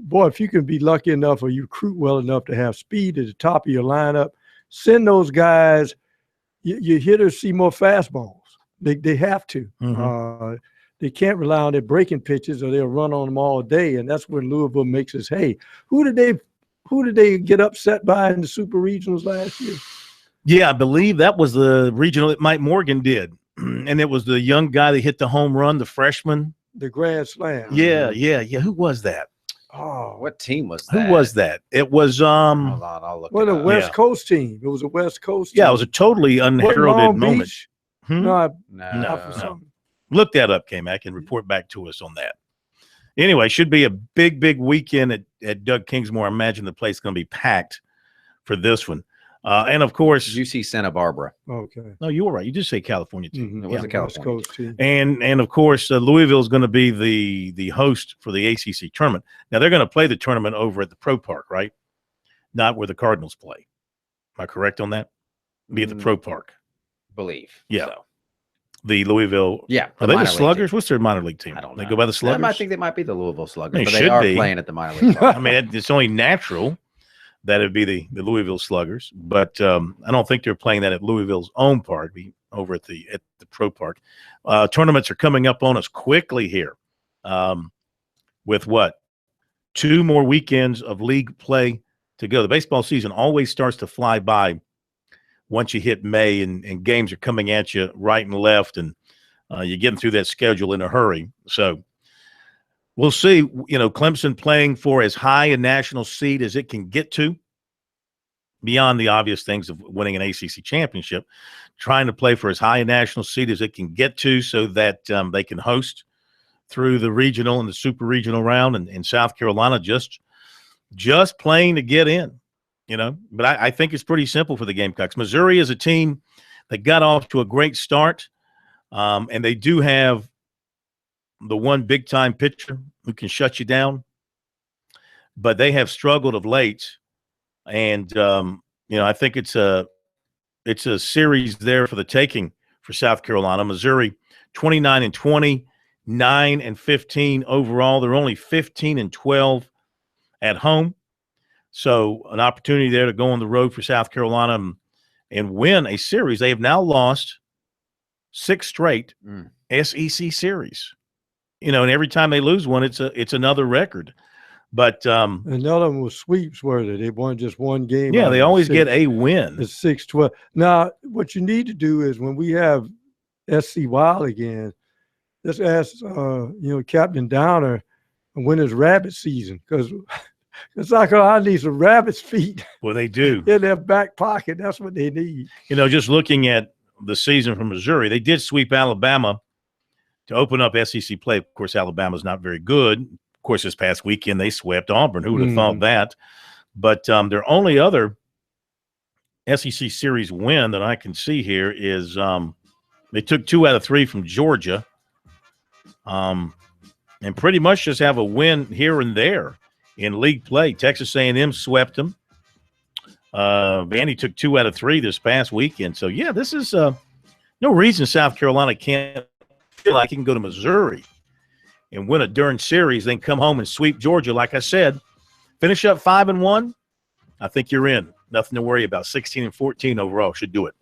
boy, if you can be lucky enough or you recruit well enough to have speed at the top of your lineup, send those guys. Your hitters see more fastballs. They have to. They can't rely on their breaking pitches or they'll run on them all day. And that's when Louisville makes us, hey, who did they get upset by in the super regionals last year? Yeah, I believe that was the regional that Mike Morgan did. And it was the young guy that hit the home run, the freshman. The grand slam. Yeah. Who was that? Oh, what team was that? Who was that? It was Hold on, I'll look. Well, a West Coast team. It was a West Coast team. Yeah, it was a totally unheralded moment. No. Look that up, K-Mac, and report back to us on that. Anyway, should be a big weekend at Doug Kingsmore. I imagine the place is going to be packed for this one. And of course, UC Santa Barbara. Okay. No, you were right. You did say California team. It was a California team. And of course, Louisville is going to be the host for the ACC tournament. Now they're going to play the tournament over at the Pro Park, right? Not where the Cardinals play. Am I correct on that? Be at the Pro Park. Believe. Yeah. So. The Louisville. Yeah. Are they the Sluggers? What's their minor league team? I don't know. They go by the Sluggers? I think they might be the Louisville Sluggers, They but they are should be. playing at the minor league park. I mean, it's only natural that it'd be the Louisville Sluggers, but I don't think they're playing that at Louisville's own park, be over at the Pro Park. Tournaments are coming up on us quickly here with 2 more weekends of league play to go. The baseball season always starts to fly by once you hit May, and games are coming at you right and left, and you're getting through that schedule in a hurry. So we'll see. Clemson playing for as high a national seed as it can get to, beyond the obvious things of winning an ACC championship, trying to play for as high a national seed as it can get to so that they can host through the regional and the super regional round, and in South Carolina just playing to get in. But I think it's pretty simple for the Gamecocks. Missouri is a team that got off to a great start, and they do have the one big-time pitcher who can shut you down, but they have struggled of late, and I think it's a series there for the taking for South Carolina. Missouri, 29-20, 9-15 overall. They're only 15-12 at home. So an opportunity there to go on the road for South Carolina and win a series. They have now lost 6 straight SEC series. And every time they lose one, it's another record. But and none of them were sweeps, were they? They won just one game. Yeah, they always get a win. It's 6-12. Now, what you need to do is when we have SC Wild again, let's ask Captain Downer when is rabbit season, because South Carolina needs some rabbit's feet. Well, they do. In their back pocket. That's what they need. Just looking at the season from Missouri, they did sweep Alabama to open up SEC play. Of course, Alabama's not very good. Of course, this past weekend they swept Auburn. Who would have thought that? But their only other SEC series win that I can see here is they took 2 out of 3 from Georgia, and pretty much just have a win here and there in league play. Texas A&M swept them. Vandy took 2 out of 3 this past weekend. So, yeah, this is no reason South Carolina can't feel like he can go to Missouri and win a darn series, then come home and sweep Georgia. Like I said, finish up 5-1. I think you're in. Nothing to worry about. 16-14 overall should do it.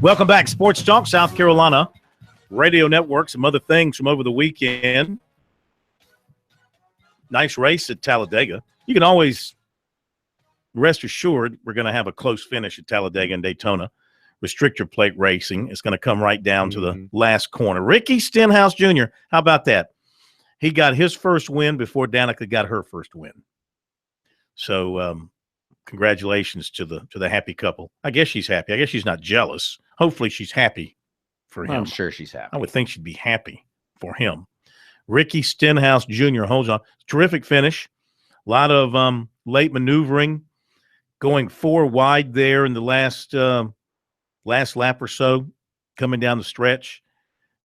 Welcome back. Sports Talk, South Carolina Radio Network. Some other things from over the weekend. Nice race at Talladega. You can always rest assured we're going to have a close finish at Talladega and Daytona. Restrictor plate racing is going to come right down to the last corner. Ricky Stenhouse Jr., how about that? He got his first win before Danica got her first win. So congratulations to the happy couple. I guess she's happy. I guess she's not jealous. Hopefully she's happy for him. I'm sure she's happy. I would think she'd be happy for him. Ricky Stenhouse Jr. holds on. Terrific finish. A lot of late maneuvering, going 4 wide there in the last lap or so, coming down the stretch.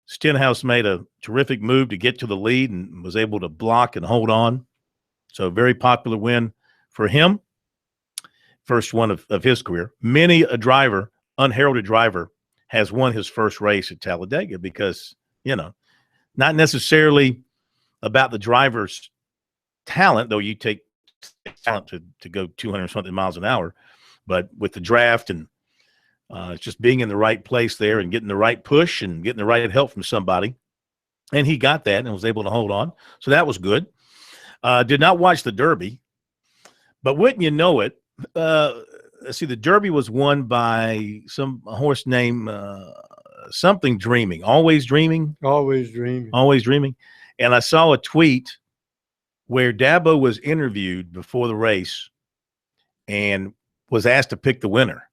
Stenhouse made a terrific move to get to the lead and was able to block and hold on. So a very popular win for him. First one of his career. Many a driver, unheralded driver, has won his first race at Talladega because, not necessarily about the driver's talent, though you take talent to go 200-something miles an hour, but with the draft and just being in the right place there and getting the right push and getting the right help from somebody. And he got that and was able to hold on. So that was good. Did not watch the Derby, but wouldn't you know it, let's see, the Derby was won by a horse named something Dreaming. Always Dreaming? Always Dreaming. Always Dreaming. And I saw a tweet where Dabo was interviewed before the race and was asked to pick the winner.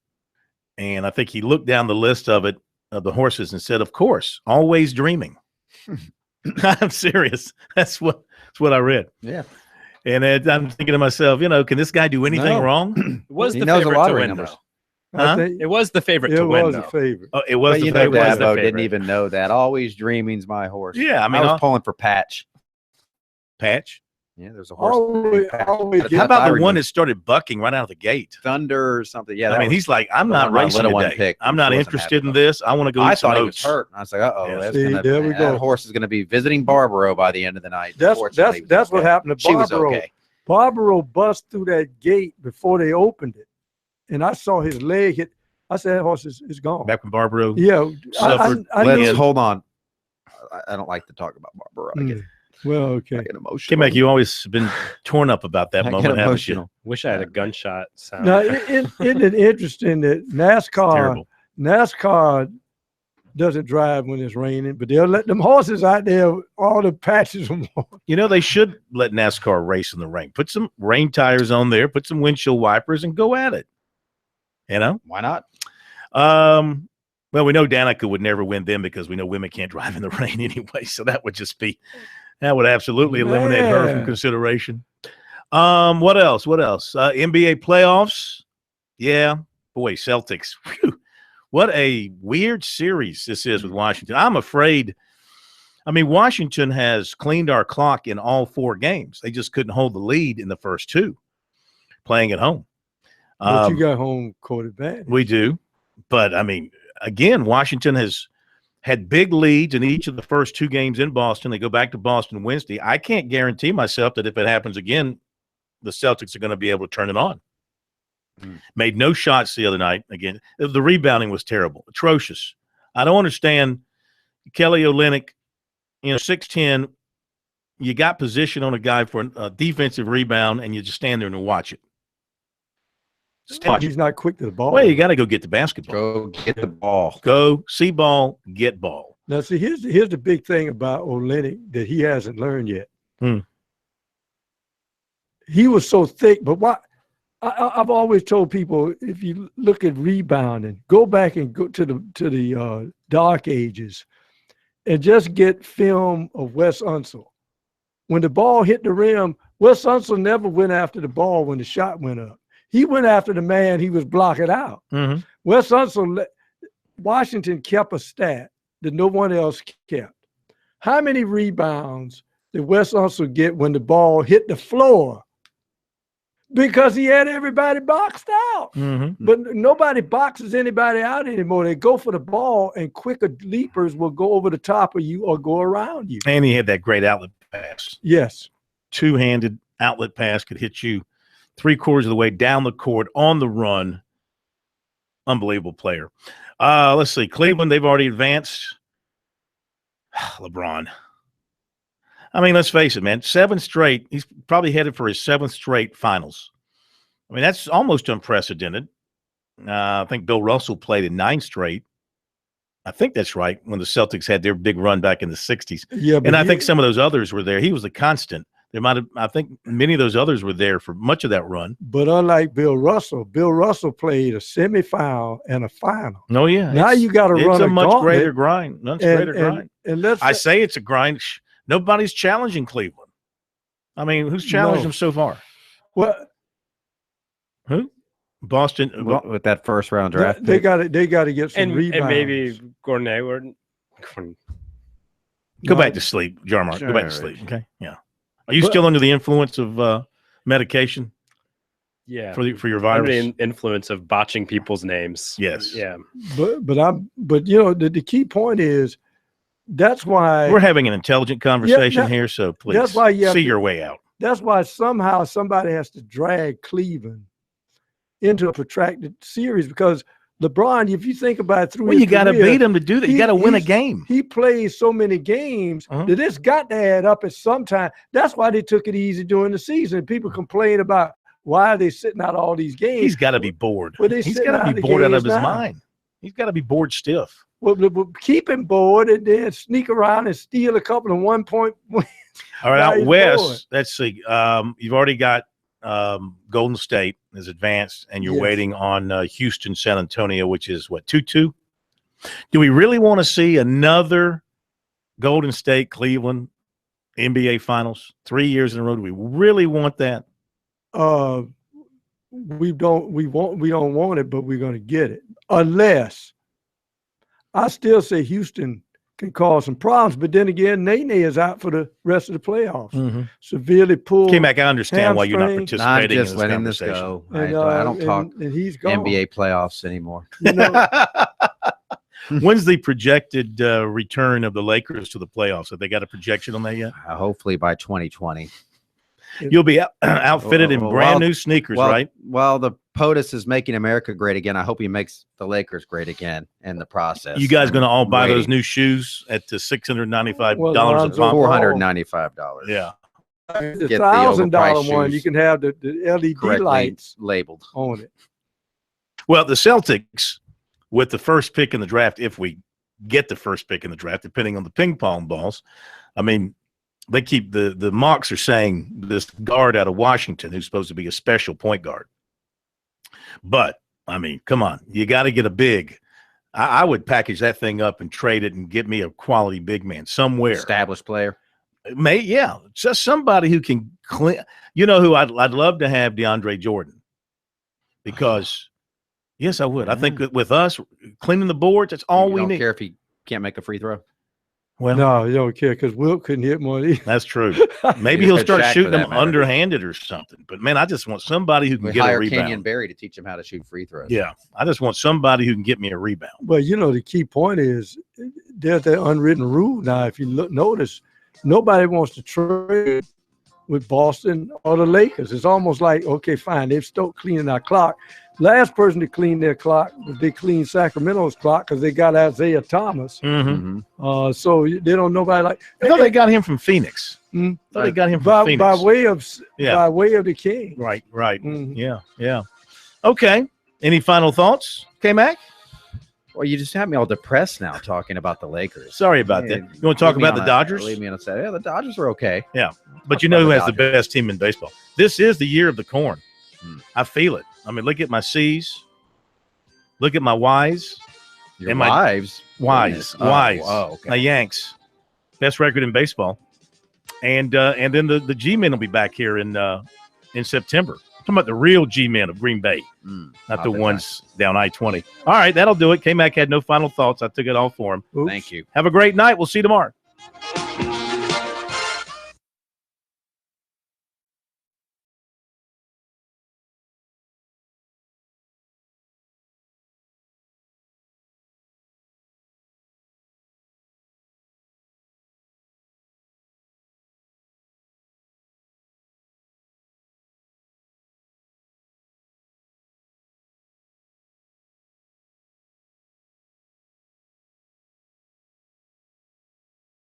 And I think he looked down the list of the horses and said, of course, Always Dreaming. I'm serious. That's what I read. Yeah. And I'm thinking to myself, can this guy do anything wrong? It was the favorite to win, though. Huh? It was the favorite to win, though. It was a favorite. Oh, it was but the favorite. Dabo didn't even know that. Always Dreaming's my horse. Yeah, I was pulling for Patch. Patch? Yeah, there's a horse. How about the one that started bucking right out of the gate? Thunder or something. Yeah, I mean, he's like, I'm not racing today. I'm not interested in this. I want to go eat some oats. I thought he was hurt. I was like, uh-oh. There we go. That horse is going to be visiting Barbaro by the end of the night. That's what happened to Barbaro. She was okay. Barbaro bust through that gate before they opened it. And I saw his leg hit. I said, that horse is gone. Back when Barbaro suffered. Let's hold on. I don't like to talk about Barbaro. I get well, okay. I get emotional. K-Mac, you always been torn up about that moment, haven't you? Wish I had a gunshot sound. Now, isn't it interesting that NASCAR doesn't drive when it's raining, but they'll let them horses out there, all the patches of water. They should let NASCAR race in the rain. Put some rain tires on there, put some windshield wipers, and go at it. Why not? Well, we know Danica would never win them because we know women can't drive in the rain anyway. So that would absolutely eliminate her from consideration. What else? NBA playoffs. Yeah. Boy, Celtics. Whew. What a weird series this is with Washington. I'm afraid. I mean, Washington has cleaned our clock in all 4 games. They just couldn't hold the lead in the first 2 playing at home. But you got home court advantage. We do. But, I mean, again, Washington has had big leads in each of the first 2 games in Boston. They go back to Boston Wednesday. I can't guarantee myself that if it happens again, the Celtics are going to be able to turn it on. Made no shots the other night. Again, the rebounding was terrible, atrocious. I don't understand. Kelly Olynyk, 6'10", you got position on a guy for a defensive rebound, and you just stand there and watch it. He's not quick to the ball. Well, you got to go get the basketball. Go get the ball. Go see ball, get ball. Now, see, here's the big thing about Olynyk that he hasn't learned yet. He was so thick, but what I've always told people, if you look at rebounding, go back and go to the dark ages and just get film of Wes Unseld. When the ball hit the rim, Wes Unseld never went after the ball when the shot went up. He went after the man he was blocking out. Wes Unseld, Washington kept a stat that no one else kept. How many rebounds did Wes Unseld get when the ball hit the floor? Because he had everybody boxed out. But nobody boxes anybody out anymore. They go for the ball, and quicker leapers will go over the top of you or go around you. And he had that great outlet pass. Yes. 2-handed outlet pass could hit you 3/4 of the way down the court on the run. Unbelievable player. Let's see. Cleveland, they've already advanced. LeBron. I mean, let's face it, man. 7 straight. He's probably headed for his 7th straight finals. I mean, that's almost unprecedented. I think Bill Russell played in 9 straight. I think that's right, when the Celtics had their big run back in the 60s. Yeah, and I think some of those others were there. He was a constant. I think many of those others were there for much of that run. But unlike Bill Russell played a semifinal and a final. Oh, yeah. Now you got to run it's a much gauntlet. greater grind. Much greater grind. And I say it's a grind. Nobody's challenging Cleveland. I mean, who's challenged them so far? Well, who? Boston with that first round draft. They got to get some rebounds. And maybe Gordon Hayward. Go back to sleep, Jarmark. Go back to sleep. Okay. Yeah. Are you still under the influence of medication? Yeah. For your virus? Under the influence of botching people's names. Yes. Yeah. But you know, the key point is that's why we're having an intelligent conversation here. So please that's why you see your way out. That's why somehow somebody has to drag Cleveland into a protracted series, because LeBron, if you think about it through you got to beat him to do that. You got to win a game. He plays so many games that it's got to add up at some time. That's why they took it easy during the season. People complain about why are they sitting out all these games. He's got to be bored. Well, he's got to be bored out of his mind. He's got to be bored stiff. Well, keep him bored and then sneak around and steal a couple of 1-point wins. All right, out west, let's see. You've already got Golden State is advanced, and you're waiting on Houston, San Antonio, which is what, 2-2? Do we really want to see another Golden State, Cleveland NBA Finals 3 years in a row? Do we really want that? We don't want it, but we're going to get it, unless I still say Houston can cause some problems. But then again, Nene is out for the rest of the playoffs. Severely pulled. K-Mac, I understand why you're not I'm participating just in this letting this conversation. go. I don't talk and he's gone. NBA playoffs anymore. You know, When's the projected return of the Lakers to the playoffs? Have they got a projection on that yet? Hopefully by 2020. You'll be outfitted in brand new sneakers, right? Well, the POTUS is making America great again. I hope he makes the Lakers great again in the process. You guys going to all buy those new shoes at the $695 a pop? $495. Yeah. The $1,000 one, you can have the LED lights labeled on it. Well, the Celtics, with the first pick in the draft, if we get the first pick in the draft, depending on the ping pong balls, I mean, they keep the mocks are saying this guard out of Washington who's supposed to be a special point guard. But, I mean, come on. You got to get a big. I would package that thing up and trade it and get me a quality big man somewhere. Established player. Yeah. Just somebody who can clean. You know who I'd love to have? DeAndre Jordan. Because, yes, I would. I think that with us, cleaning the boards, that's all we need. You don't care if he can't make a free throw? Well, no, you don't care because Wilt couldn't hit one either. That's true. Maybe he'll start shooting them underhanded or something. But, man, I just want somebody who can get a rebound. Kenyon Berry to teach him how to shoot free throws. Yeah. I just want somebody who can get me a rebound. Well, you know, the key point is there's that unwritten rule now. If you notice, nobody wants to trade with Boston or the Lakers. It's almost like, okay, fine, they've stopped cleaning our clock. Last person to clean their clock, they cleaned Sacramento's clock because they got Isaiah Thomas. So they don't nobody like. I thought they got him from Phoenix. I thought they got him from Phoenix by way of the King. Right. Yeah. Okay. Any final thoughts, K-Mac? Well, you just have me all depressed now talking about the Lakers. Sorry about that. You want to talk about the Dodgers? Leave me on a side. Yeah, the Dodgers are okay. Yeah, but you know who has the best team in baseball? This is the year of the corn. I feel it. I mean, look at my C's. Look at my Y's. Your wives? Y's. Oh, okay. My Yanks. Best record in baseball. And then the G-men will be back here in September. I'm talking about the real G-men of Green Bay, not the ones down I-20. All right, that'll do it. K-Mac had no final thoughts. I took it all for him. Thank you. Have a great night. We'll see you tomorrow.